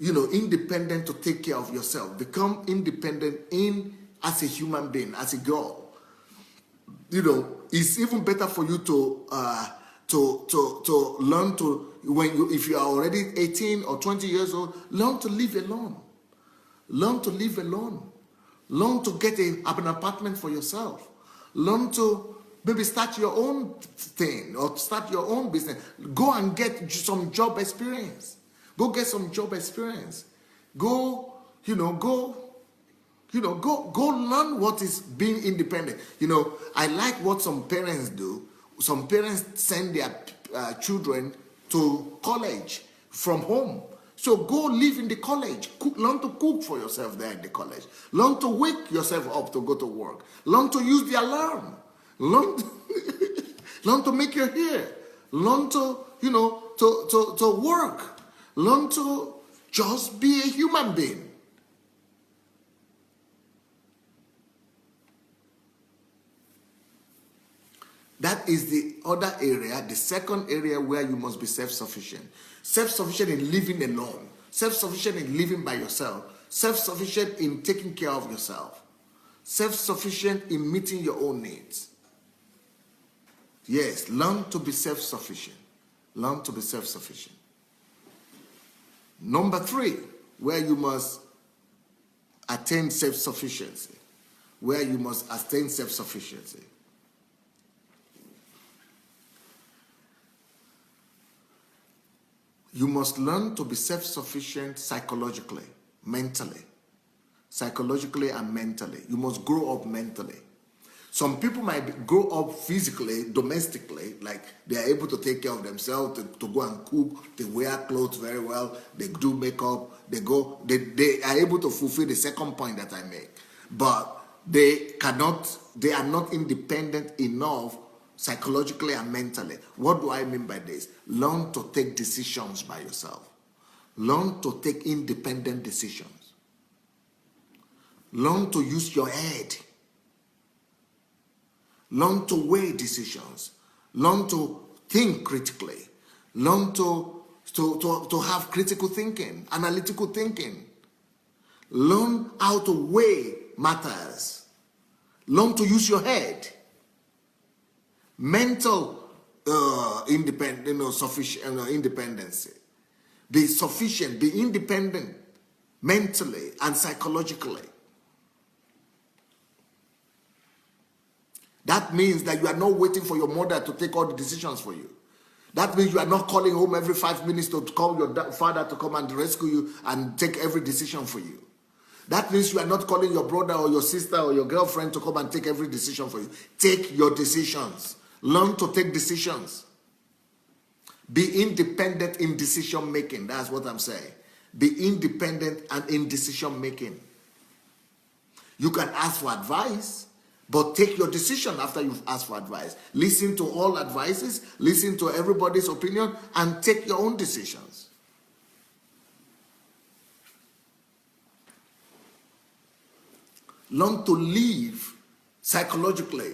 independent to take care of yourself. Become independent as a human being, as a girl. It's even better for you to learn to, if you are already 18 or 20 years old, learn to live alone. Learn to live alone. Learn to get an apartment for yourself. Learn to maybe start your own thing or start your own business. Go and get some job experience. Go get some job experience. Go learn what is being independent. I like what some parents do. Some parents send their children to college from home. So go live in the college. Learn to cook for yourself there in the college. Learn to wake yourself up to go to work. Learn to use the alarm. Learn to make your hair. Learn to, to work. Learn to just be a human being. That is the other area, the second area where you must be self-sufficient. Self-sufficient in living alone. Self-sufficient in living by yourself. Self-sufficient in taking care of yourself. Self-sufficient in meeting your own needs. Yes, learn to be self-sufficient. Learn to be self-sufficient. Number 3, where you must attain self-sufficiency. Where you must attain self-sufficiency. You must learn to be self-sufficient psychologically, mentally. Psychologically and mentally. You must grow up mentally. Some people might grow up physically, domestically, like they are able to take care of themselves, to go and cook, they wear clothes very well, they do makeup, they are able to fulfill the second point that I make. But they are not independent enough psychologically and mentally. What do I mean by this? Learn to take decisions by yourself. Learn to take independent decisions. Learn to use your head. Learn to weigh decisions. Learn to think critically. Learn to have critical thinking, analytical thinking. Learn how to weigh matters. Learn to use your head. Mental independency. Be sufficient, be independent mentally and psychologically. That means that you are not waiting for your mother to take all the decisions for you. That means you are not calling home every 5 minutes to call your father to come and rescue you and take every decision for you. That means you are not calling your brother or your sister or your girlfriend to come and take every decision for you. Take your decisions. Learn to take decisions. Be independent in decision making. That's what I'm saying. Be independent and in decision making. You can ask for advice, but take your decision after you've asked for advice. Listen to all advices, listen to everybody's opinion, and take your own decisions. Learn to live psychologically.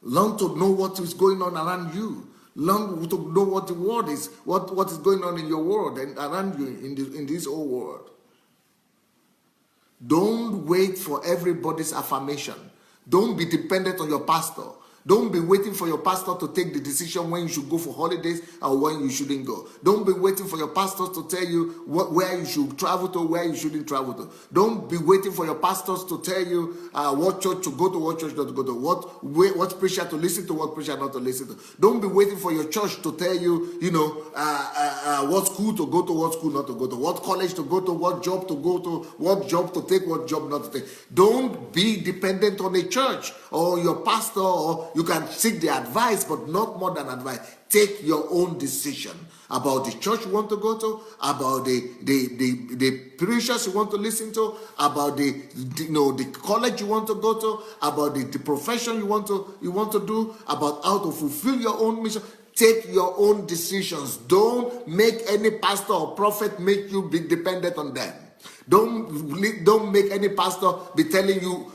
Learn to know what is going on around you. Learn to know what the world is, what is going on in your world and around you in this whole world. Don't wait for everybody's affirmation. Don't be dependent on your pastor. Don't be waiting for your pastor to take the decision when you should go for holidays or when you shouldn't go. Don't be waiting for your pastors to tell you where you should travel to, where you shouldn't travel to. Don't be waiting for your pastors to tell you what church to go to, what church not to go to, what preacher to listen to, what preacher not to listen to. Don't be waiting for your church to tell you, what school to go to, what school not to go to, what college to go to, what job to go to, what job to take, what job not to take. Don't be dependent on a church or your pastor or you can seek the advice, but not more than advice. Take your own decision about the church you want to go to, about the preachers you want to listen to, about the college you want to go to, about the profession you want to do, about how to fulfill your own mission. Take your own decisions. Don't make any pastor or prophet make you be dependent on them. Don't make any pastor be telling you,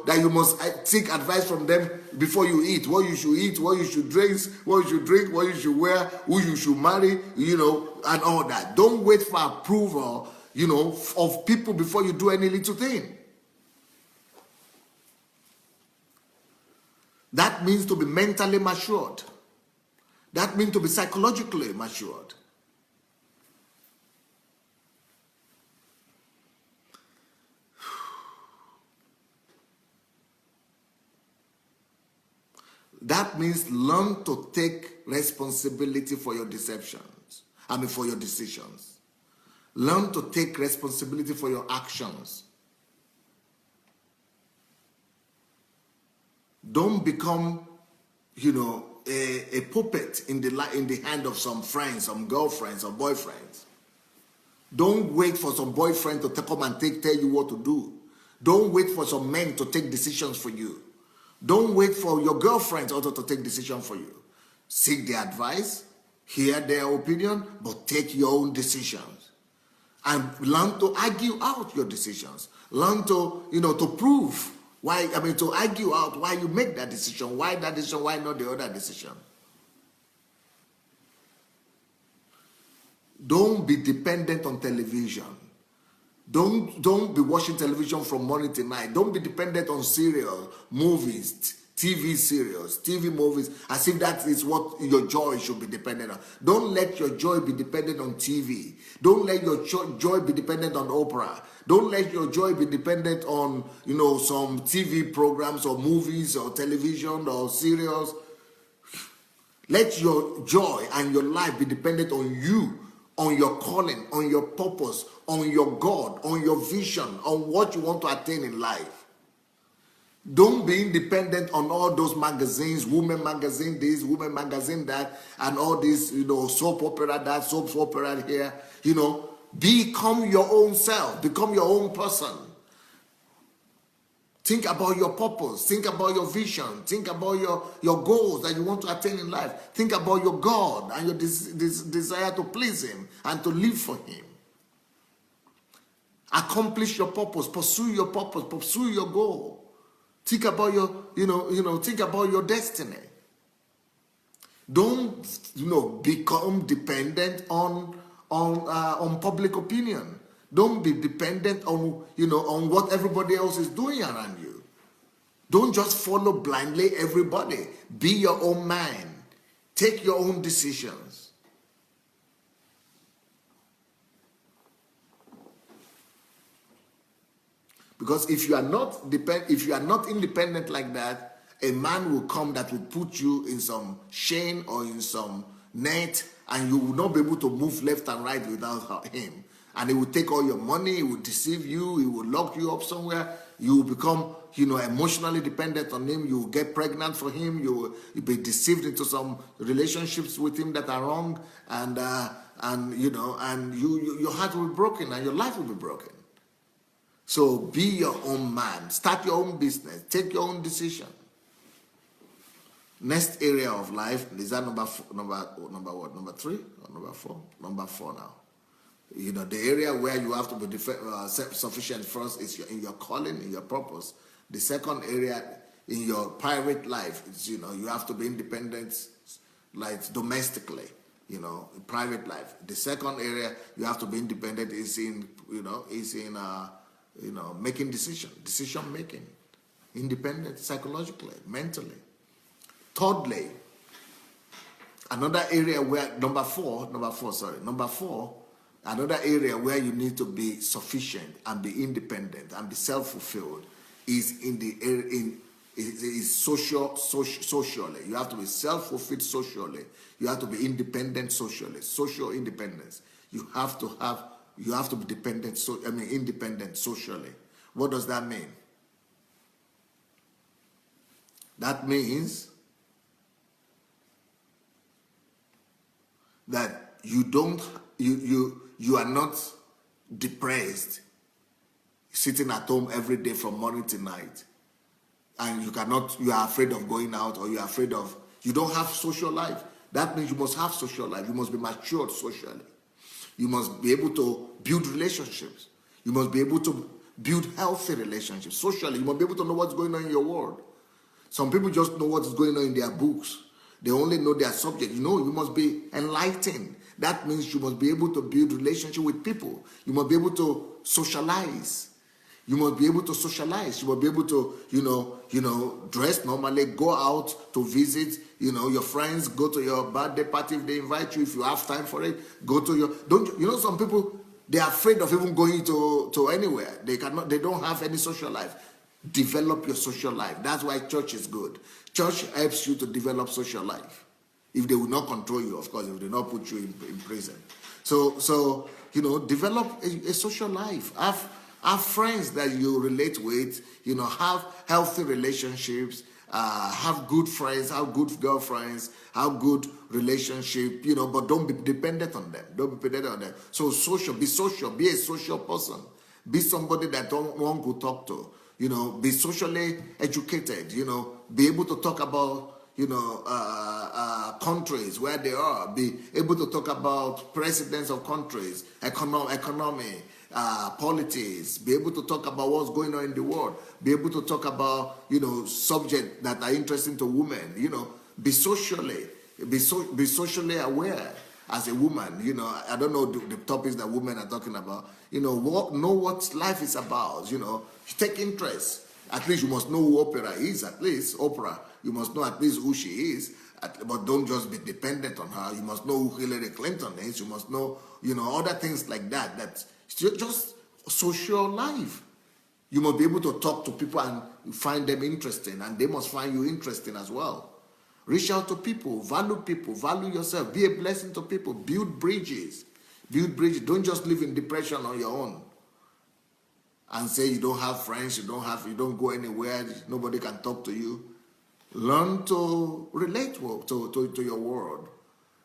that you must seek advice from them before you eat. What you should eat, what you should drink, what you should wear, who you should marry, and all that. Don't wait for approval, of people before you do any little thing. That means to be mentally matured. That means to be psychologically matured. That means learn to take responsibility for your deceptions. For your decisions. Learn to take responsibility for your actions. Don't become, a puppet in the hand of some friends, some girlfriends or boyfriends. Don't wait for some boyfriend to come and tell you what to do. Don't wait for some men to take decisions for you. Don't wait for your girlfriends also to take decisions for you. Seek their advice, hear their opinion, but take your own decisions. And learn to argue out your decisions. Learn to, to prove why, to argue out why you make that decision, why not the other decision. Don't be dependent on television. Don't be watching television from morning to night. Don't be dependent on serials, movies, TV serials, TV movies, as if that is what your joy should be dependent on. Don't let your joy be dependent on TV. Don't let your joy be dependent on opera. Don't let your joy be dependent on, some TV programs or movies or television or serials. Let your joy and your life be dependent on you, on your calling, on your purpose, on your God, on your vision, on what you want to attain in life. Don't be independent on all those magazines, women magazine this, women magazine that, and all this, soap opera that, soap opera here. Become your own self, become your own person. Think about your purpose, think about your vision, think about your goals that you want to attain in life. Think about your God and your desire to please Him and to live for Him. Accomplish your purpose, pursue your purpose, pursue your goal. Think about think about your destiny. Don't, become dependent on public opinion. Don't be dependent on, on what everybody else is doing around you. Don't just follow blindly everybody. Be your own man. Take your own decisions. Because if you are not independent like that, a man will come that will put you in some chain or in some net, and you will not be able to move left and right without him. And he will take all your money, he will deceive you, he will lock you up somewhere, you will become, emotionally dependent on him, you will get pregnant for him, you'll be deceived into some relationships with him that are wrong, and your heart will be broken and your life will be broken. So be your own man, start your own business, take your own decision. Next area of life, is that number what? Number 3 or number 4? Number 4 now. The area where you have to be self-sufficient first is in your calling, in your purpose. The second area in your private life is, you have to be independent, like domestically, private life. The second area you have to be independent is in, making decision making, independent psychologically, mentally. Thirdly, another area where number four, another area where you need to be sufficient and be independent and be self-fulfilled is socially. You have to be self-fulfilled socially. You have to be independent socially. Social independence. You have to be independent socially. What does that mean? That means that you are not depressed, sitting at home every day from morning to night, and you are afraid of going out, or you don't have social life. That means you must have social life. You must be matured socially. You must be able to build relationships. You must be able to build healthy relationships socially. You must be able to know what's going on in your world. Some people just know what is going on in their books. They only know their subject. You must be enlightened. That means you must be able to build relationship with people. You must be able to socialize. You must be able to socialize. You must be able to, dress normally, go out to visit, your friends, go to your birthday party if they invite you, if you have time for it, go to some people, they are afraid of even going to anywhere. They don't have any social life. Develop your social life. That's why church is good. Church helps you to develop social life. If they will not control you, of course, if they will not put you in prison. So develop a social life. Have friends that you relate with, have healthy relationships, have good friends, have good girlfriends, have good relationship, but don't be dependent on them. Don't be dependent on them. So be a social person. Be somebody that one could talk to. Be socially educated, be able to talk about, countries, where they are, be able to talk about presidents of countries, economy, politics, be able to talk about what's going on in the world, be able to talk about, subjects that are interesting to women, be socially aware as a woman. I don't know the topics that women are talking about. Know what life is about. Take interest. At least you must know who Oprah is. At least Oprah, you must know at least who she is. But don't just be dependent on her. You must know who Hillary Clinton is. You must know, other things like that. That's just social life. You must be able to talk to people and find them interesting, and they must find you interesting as well. Reach out to people, value yourself, be a blessing to people, build bridges. Don't just live in depression on your own and say you don't have friends, you don't go anywhere, nobody can talk to you. Learn to relate to your world.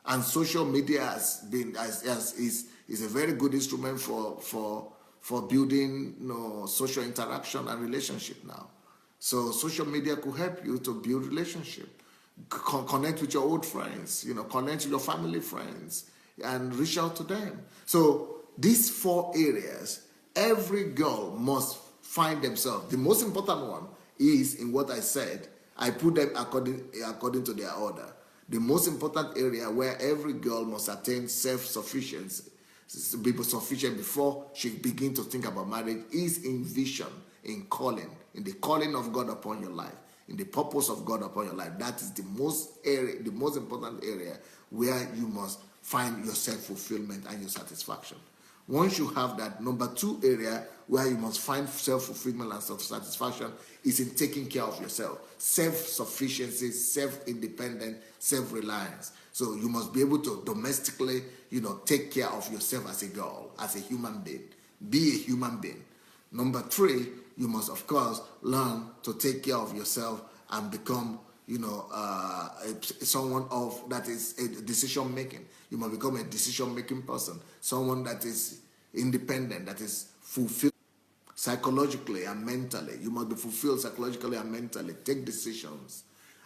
And social media is a very good instrument for building social interaction and relationship now. So social media could help you to build relationship. Connect with your old friends, connect with your family friends, and reach out to them. So these 4 areas, every girl must find themselves. The most important one is in what I said. I put them according to their order. The most important area where every girl must attain self-sufficiency, be sufficient before she begins to think about marriage, is in vision, in calling, in the calling of God upon your life, in the purpose of God upon your life. That is the most important area where you must find your self-fulfillment and your satisfaction. Once you have that, number 2 area where you must find self-fulfillment and self-satisfaction is in taking care of yourself. Self-sufficiency, self-independent, self-reliance. So you must be able to domestically, take care of yourself as a girl, as a human being. Be a human being. Number 3, you must, of course, learn to take care of yourself and become, someone that is a decision making. You must become a decision making person, someone that is independent, that is fulfilled psychologically and mentally. You must be fulfilled psychologically and mentally. Take decisions.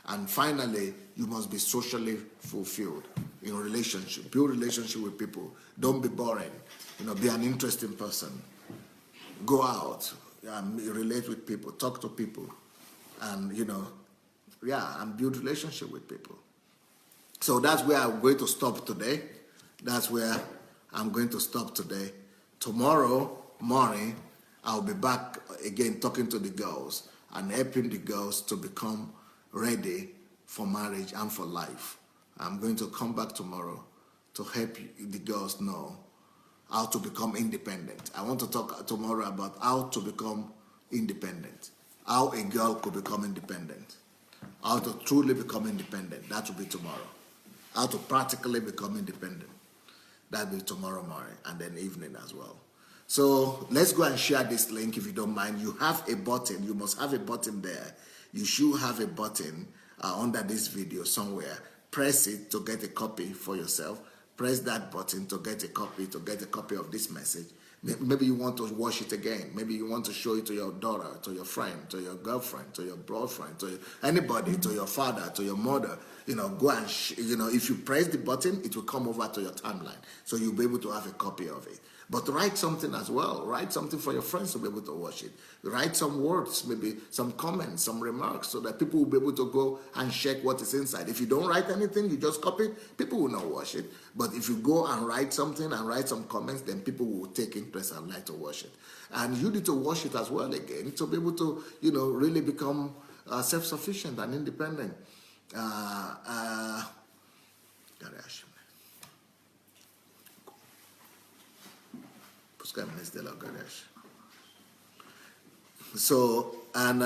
And finally, you must be socially fulfilled in a relationship. Build relationship with people. Don't be boring. Be an interesting person. Go out and relate with people. Talk to people. And, and build relationship with people. So that's where I'm going to stop today. Tomorrow morning, I'll be back again talking to the girls and helping the girls to become ready for marriage and for life. I'm going to come back tomorrow to help the girls know how to become independent. I want to talk tomorrow about how to become independent, how a girl could become independent, how to truly become independent. That will be tomorrow. How to practically become independent. That will be tomorrow morning and then evening as well. So let's go and share this link if you don't mind. You have a button. You must have a button there. You should have a button under this video somewhere. Press it to get a copy for yourself. press that button to get a copy of this message. Maybe you want to watch it again. Maybe you want to show it to your daughter, to your friend, to your girlfriend, to your boyfriend, to anybody, to your father, to your mother. Go and, if you press the button, it will come over to your timeline. So you'll be able to have a copy of it. But write something as well. Write something for your friends to be able to watch it. Write some words, maybe some comments, some remarks, so that people will be able to go and check what is inside. If you don't write anything, you just copy it, people will not watch it. But if you go and write something and write some comments, then people will take interest and like to watch it. And you need to watch it as well again to be able to, really become self-sufficient and independent. So, and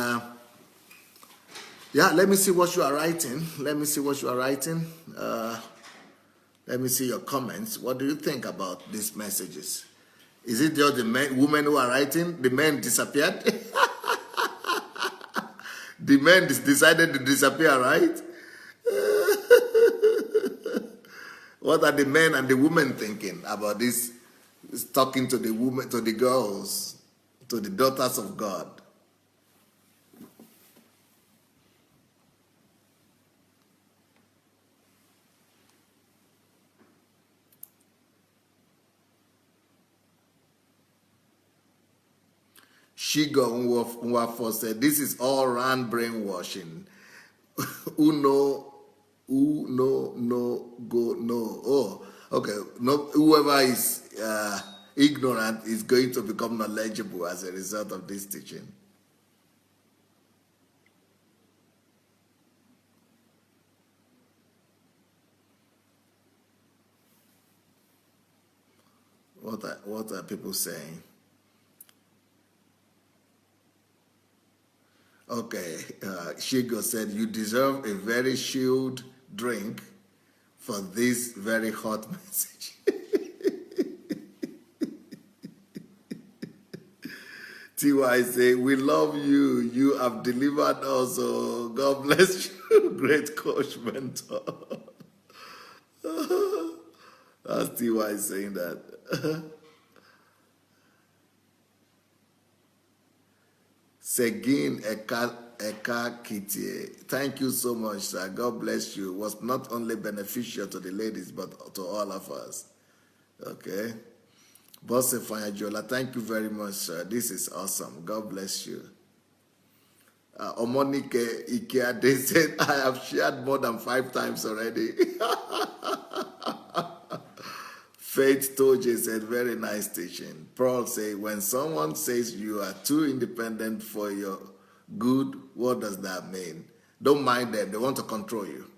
let me see what you are writing. Let me see your comments. What do you think about these messages? Is it just the women who are writing? The men disappeared? The men decided to disappear, right? What are the men and the women thinking about this? Is talking to the women, to the girls, to the daughters of God. Shigo Nwafo said, this is all round brainwashing. No, go, no. Oh, okay. No, whoever is ignorant is going to become knowledgeable as a result of this teaching. What are people saying? Okay, Shigo said, you deserve a very chilled drink for this very hot message. T.Y. say, we love you. You have delivered us. Oh, God bless you. Great coach, mentor. That's T.Y. saying that. Segin Eka Kitie. Thank you so much, sir. God bless you. It was not only beneficial to the ladies, but to all of us. Okay. Bosse Fanyajola, thank you very much, sir. This is awesome. God bless you. Omonike Ikea, they said, I have shared more than 5 times already. Faith Toje said, very nice teaching. Paul said, when someone says you are too independent for your good, what does that mean? Don't mind them. They want to control you.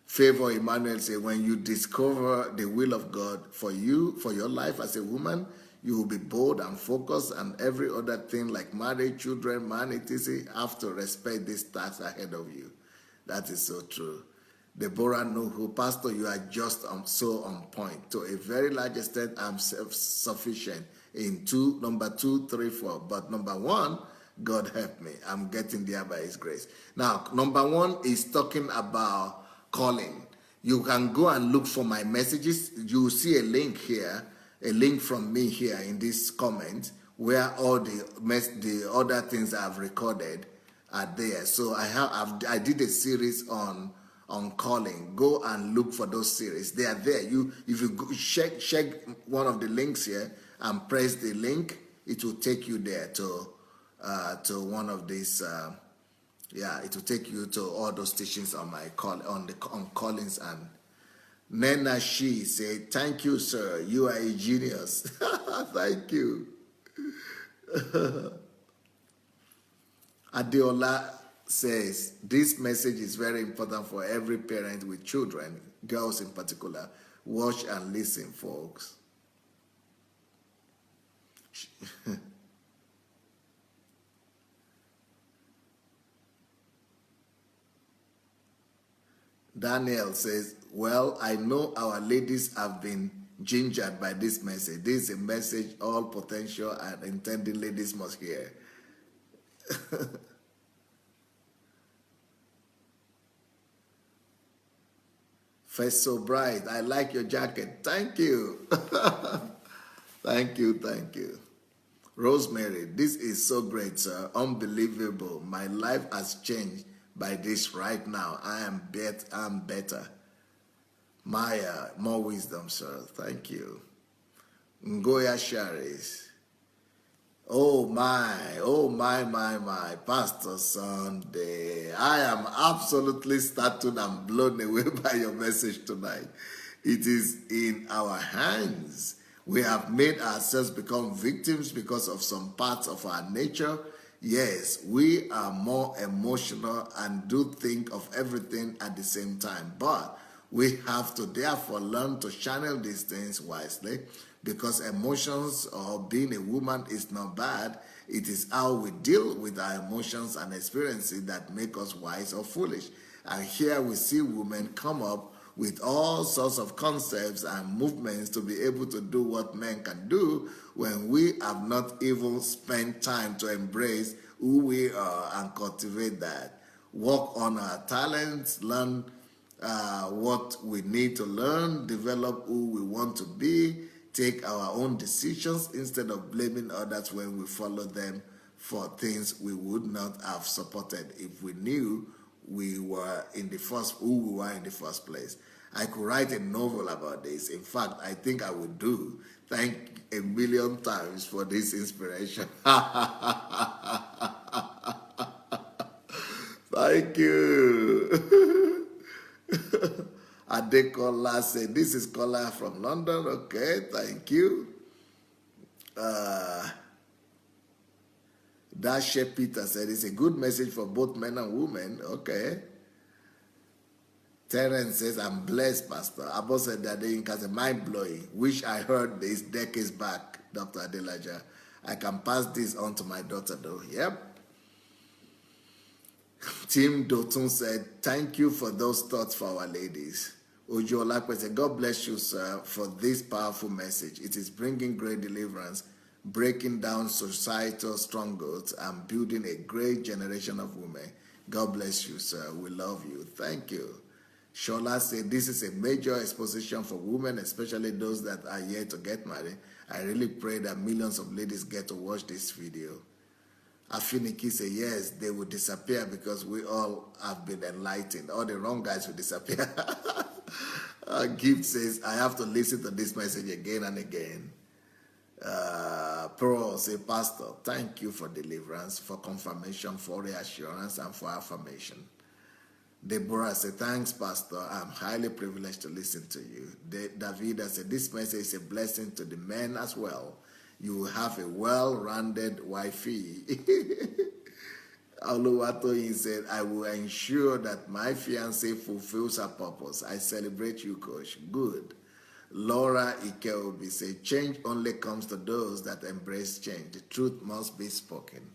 Favor Emmanuel said, when you discover the will of God for you, for your life as a woman, you will be bold and focused, and every other thing like marriage, children, man, etc. have to respect this task ahead of you. That is so true. Deborah Nuhu, Pastor, you are just so on point. To a very large extent, I'm self-sufficient in number 2, 3, 4. But number 1, God help me. I'm getting there by His grace. Now, number 1 is talking about calling. You can go and look for my messages. You see a link here, a link from me here in this comment, where all the other things I've recorded are there. So I did a series on calling. Go and look for those series. They are there. If you go, check one of the links here and press the link, it will take you there to one of these. It will take you to all those teachings on my on callings. And Nena She said, "Thank you, sir. You are a genius." Thank you. Adeola says, this message is very important for every parent with children, girls in particular. Watch and listen, folks. Daniel says, well, I know our ladies have been gingered by this message. This is a message all potential and intended ladies must hear. Face so bright. I like your jacket. Thank you. Thank you, thank you. Rosemary, this is so great, sir. Unbelievable. My life has changed by this right now. I'm better. Maya, more wisdom, sir. Thank you. Ngoya Sharis. Oh my, Pastor Sunday. I am absolutely startled and blown away by your message tonight. It is in our hands. We have made ourselves become victims because of some parts of our nature. Yes, we are more emotional and do think of everything at the same time. But we have to therefore learn to channel these things wisely, because emotions or being a woman is not bad. It is how we deal with our emotions and experiences that make us wise or foolish. And here we see women come up with all sorts of concepts and movements to be able to do what men can do when we have not even spent time to embrace who we are and cultivate that. Work on our talents, learn what we need to learn, develop who we want to be, take our own decisions instead of blaming others when we follow them for things we would not have supported if we knew we were who we were in the first place. I could write a novel about this. In fact, I think I would do. Thank a million times for this inspiration. Thank you. Adekola said, this is Kola from London. Okay, thank you. Dashe Peter said, it's a good message for both men and women. Okay. Terence says, I'm blessed, Pastor. Abo said that they has a mind-blowing, which I heard this decades back, Dr. Adelaja. I can pass this on to my daughter, though. Yep. Tim Dotun said, thank you for those thoughts for our ladies. Ojo Olakwe said, God bless you, sir, for this powerful message. It is bringing great deliverance, breaking down societal strongholds, and building a great generation of women. God bless you, sir. We love you. Thank you. Shola said, this is a major exposition for women, especially those that are yet to get married. I really pray that millions of ladies get to watch this video. Afiniki said, yes, they will disappear because we all have been enlightened. All the wrong guys will disappear. Gift says, I have to listen to this message again and again. Pearl says, Pastor, thank you for deliverance, for confirmation, for reassurance, and for affirmation. Deborah said, thanks, Pastor. I'm highly privileged to listen to you. Davida said, this message is a blessing to the men as well. You will have a well-rounded wifey. Oluwatoyin said, I will ensure that my fiancé fulfills her purpose. I celebrate you, Coach. Good. Laura Ikeobi said, change only comes to those that embrace change. The truth must be spoken.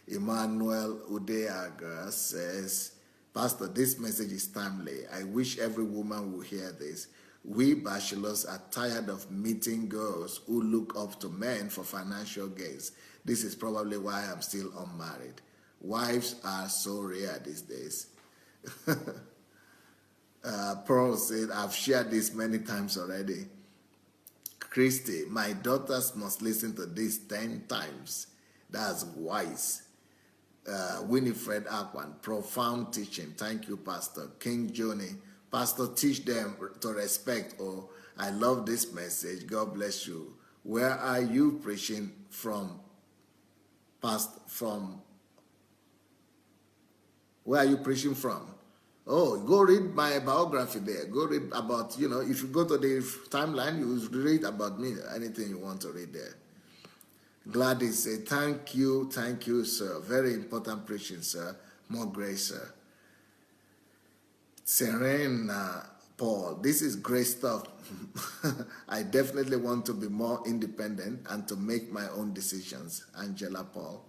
Emmanuel Udeaga says, Pastor, this message is timely. I wish every woman will hear this. We bachelors are tired of meeting girls who look up to men for financial gains. This is probably why I'm still unmarried. Wives are so rare these days. Pearl said, I've shared this many times already. Christy, my daughters must listen to this 10 times. That's wise. Winifred Akwan, profound teaching. Thank you, Pastor. King Joni, Pastor, teach them to respect. Oh, I love this message. God bless you. Where are you preaching from? Where are you preaching from? Oh, go read my biography there. Go read about, if you go to the timeline, you read about me, anything you want to read there. Gladys said, thank you, sir. Very important preaching, sir. More grace, sir. Serena Paul, this is great stuff. I definitely want to be more independent and to make my own decisions. Angela Paul.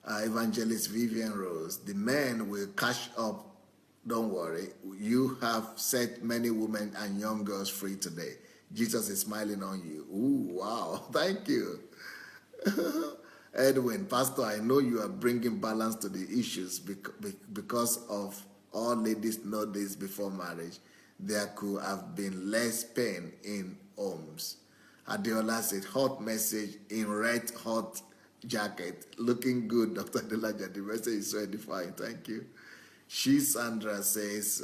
Evangelist Vivian Rose, the men will catch up. Don't worry. You have set many women and young girls free today. Jesus is smiling on you. Ooh, wow. Thank you. Edwin, Pastor, I know you are bringing balance to the issues because of all ladies know this before marriage. there could have been less pain in homes. Adelaja said, hot message in red hot jacket. Looking good, Dr. Adelaja. The message is so edifying. Thank you. Sandra says,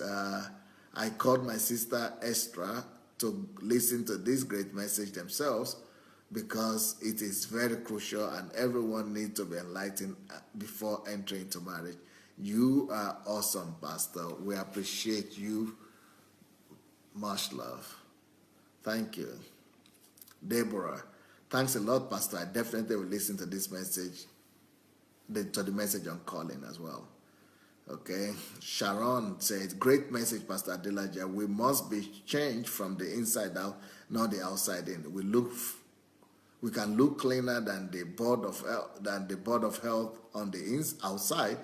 I called my sister Esther to listen to this great message themselves because it is very crucial and everyone needs to be enlightened before entering into marriage. You are awesome, Pastor. We appreciate you. Much love. Thank you. Deborah, thanks a lot, Pastor. I definitely will listen to this message, to the message on calling as well. Okay. Sharon says, great message, Pastor Adelaja. We must be changed from the inside out, not the outside in. We can look cleaner than the board of health on the outside,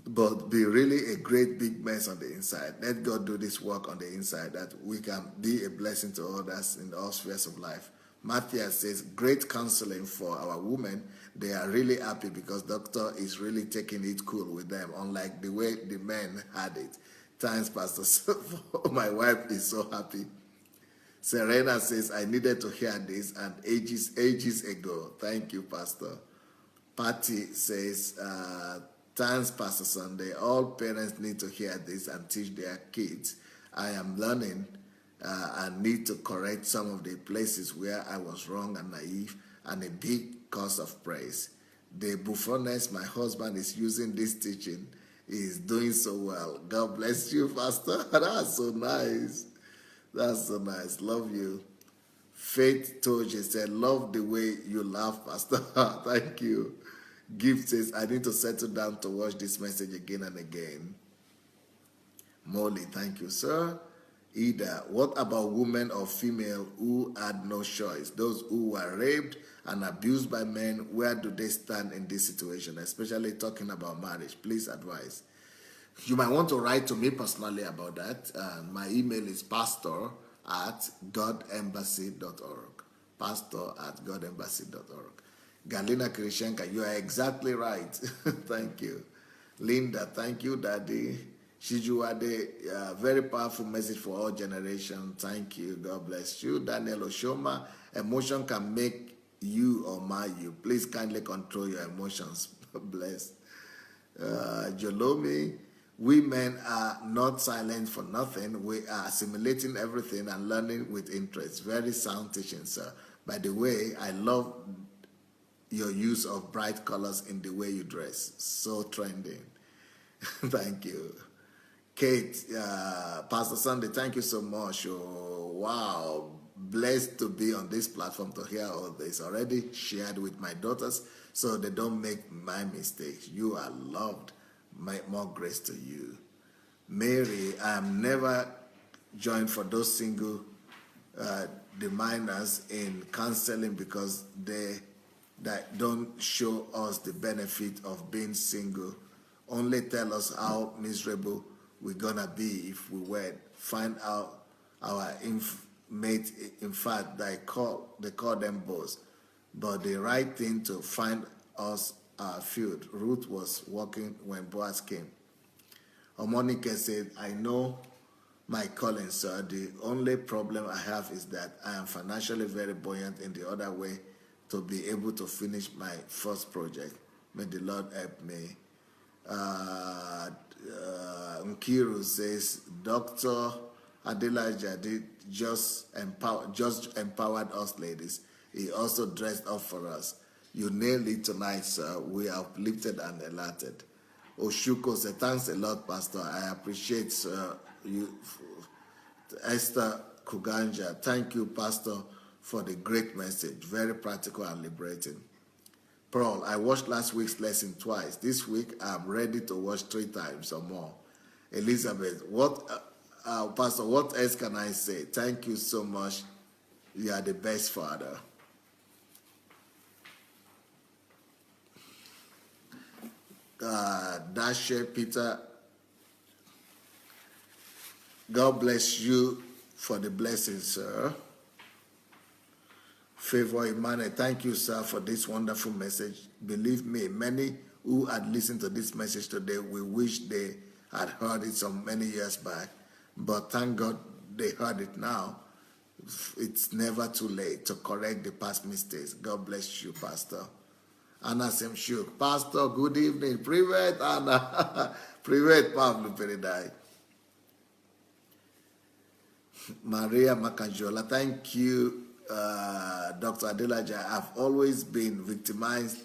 but be really a great big mess on the inside. Let God do this work on the inside that we can be a blessing to others in all spheres of life. Matthias says, great counseling for our women. They are really happy because doctor is really taking it cool with them, unlike the way the men had it. Thanks, Pastor. My wife is so happy. Serena says, I needed to hear this and ages ago. Thank you, Pastor. Patty says, thanks, Pastor Sunday. All parents need to hear this and teach their kids. I am learning and need to correct some of the places where I was wrong and naive, and a big cause of praise. The buffoonness my husband is using this teaching is doing so well. God bless you, Pastor. That's so nice. That's so nice. Love you. Faith Toji said, love the way you laugh, Pastor. Thank you. Gift says, I need to settle down to watch this message again and again. Molly, thank you, sir. Ida, what about women or female who had no choice? Those who were raped and abused by men, where do they stand in this situation? Especially talking about marriage. Please advise. You might want to write to me personally about that. My email is pastor@godembassy.org. pastor@godembassy.org. Galina Krishenka, you are exactly right. Thank you. Linda, thank you, Daddy. Shijuade, very powerful message for all generations. Thank you. God bless you. Daniel Oshoma, emotion can make you or mar you. Please kindly control your emotions. Bless. Jolomi, we men are not silent for nothing. We are assimilating everything and learning with interest. Very sound teaching, sir. By the way, I love your use of bright colors in the way you dress. So trending. Thank you. Kate, Pastor Sunday, thank you so much. Oh, wow. Blessed to be on this platform to hear all this. Already shared with my daughters so they don't make my mistakes. You are loved. More grace to you. Mary, I am never joined for those single demiers in counseling because they that don't show us the benefit of being single. Only tell us how miserable we're gonna be if we wed. Find out our mate. In fact, they call them both. But the right thing to find us our field. Ruth was walking when Boaz came. Omonika said, I know my calling, sir. The only problem I have is that I am financially very buoyant in the other way to be able to finish my first project. May the Lord help me. Nkiru says, Dr. Adelaja did just empowered us ladies. He also dressed up for us. You nailed it tonight, sir. We are uplifted and elated. Oshuko said, thanks a lot, Pastor. I appreciate you. Esther Kuganja, thank you, Pastor, for the great message. Very practical and liberating. Pearl, I watched last week's lesson twice. This week, I'm ready to watch 3 times or more. Elizabeth, Pastor, what else can I say? Thank you so much. You are the best father. Dashe Peter, God bless you for the blessings, sir. Favor Emmanuel, thank you, sir, for this wonderful message. Believe me, many who had listened to this message today will wish they had heard it so many years back. But thank God they heard it now. It's never too late to correct the past mistakes. God bless you, Pastor. Anna Semshuk. Pastor, good evening. Privet, Anna. Privet, Pablo Peredai. Maria Makanjola. Thank you, Dr. Adelaja. I've always been victimized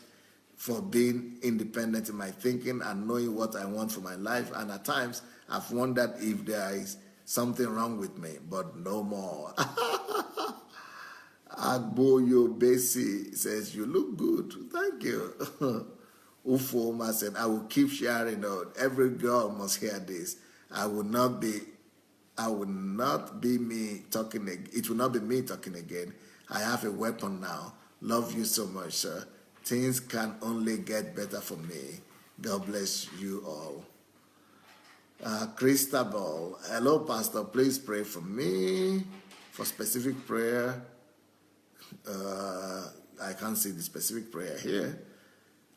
for being independent in my thinking and knowing what I want for my life. And at times, I've wondered if there is something wrong with me, but no more. Agboyo Besi says, you look good. Thank you. Ufoma said, I will keep sharing out. Every girl must hear this. I will not be me talking. It will not be me talking again. I have a weapon now. Love you so much, sir. Things can only get better for me. God bless you all. Christabel, hello, Pastor. Please pray for me for specific prayer. I can't see the specific prayer here.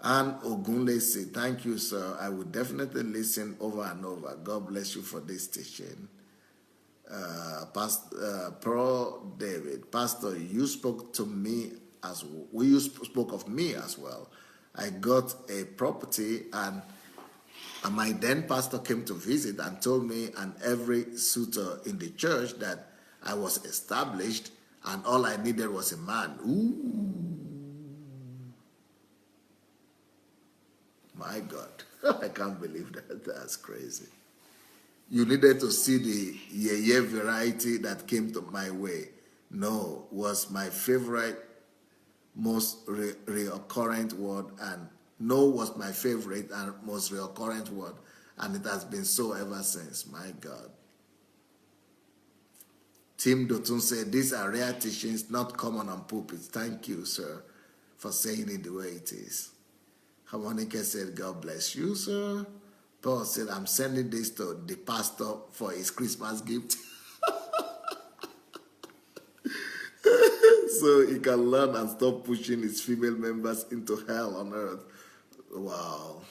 And Ogunlese, thank you, sir. I will definitely listen over and over. God bless you for this teaching. Pearl David, Pastor, you spoke to me as well. You spoke of me as well. I got a property, and my then pastor came to visit and told me and every suitor in the church that I was established and all I needed was a man. Ooh. My God. I can't believe that. That's crazy. You needed to see the yeah variety that came to my way. No was my favorite, most recurrent word, and no was my favorite and most recurrent word, and it has been so ever since. My God. Tim Dotun said, these are rare teachings, not common on pulpits. Thank you, sir, for saying it the way it is. Harmonica said, God bless you, sir. Paul said, I'm sending this to the pastor for his Christmas gift. So he can learn and stop pushing his female members into hell on earth. Wow.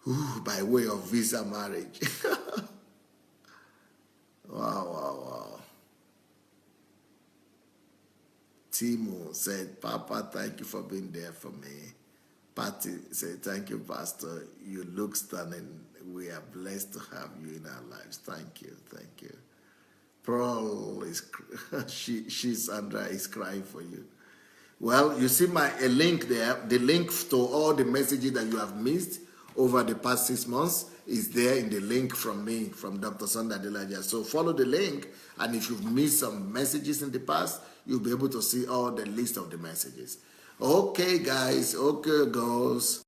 Ooh, by way of visa marriage. Wow. Timo said, Papa, thank you for being there for me. Patty said, thank you, Pastor. You look stunning. We are blessed to have you in our lives. Thank you. Pearl is, Sandra is crying for you. Well, you see a link there. The link to all the messages that you have missed over the past 6 months is there in the link from me, from Dr. Sunday Adelaja. So follow the link, and if you've missed some messages in the past, you'll be able to see all the list of the messages. Okay, guys. Okay, girls.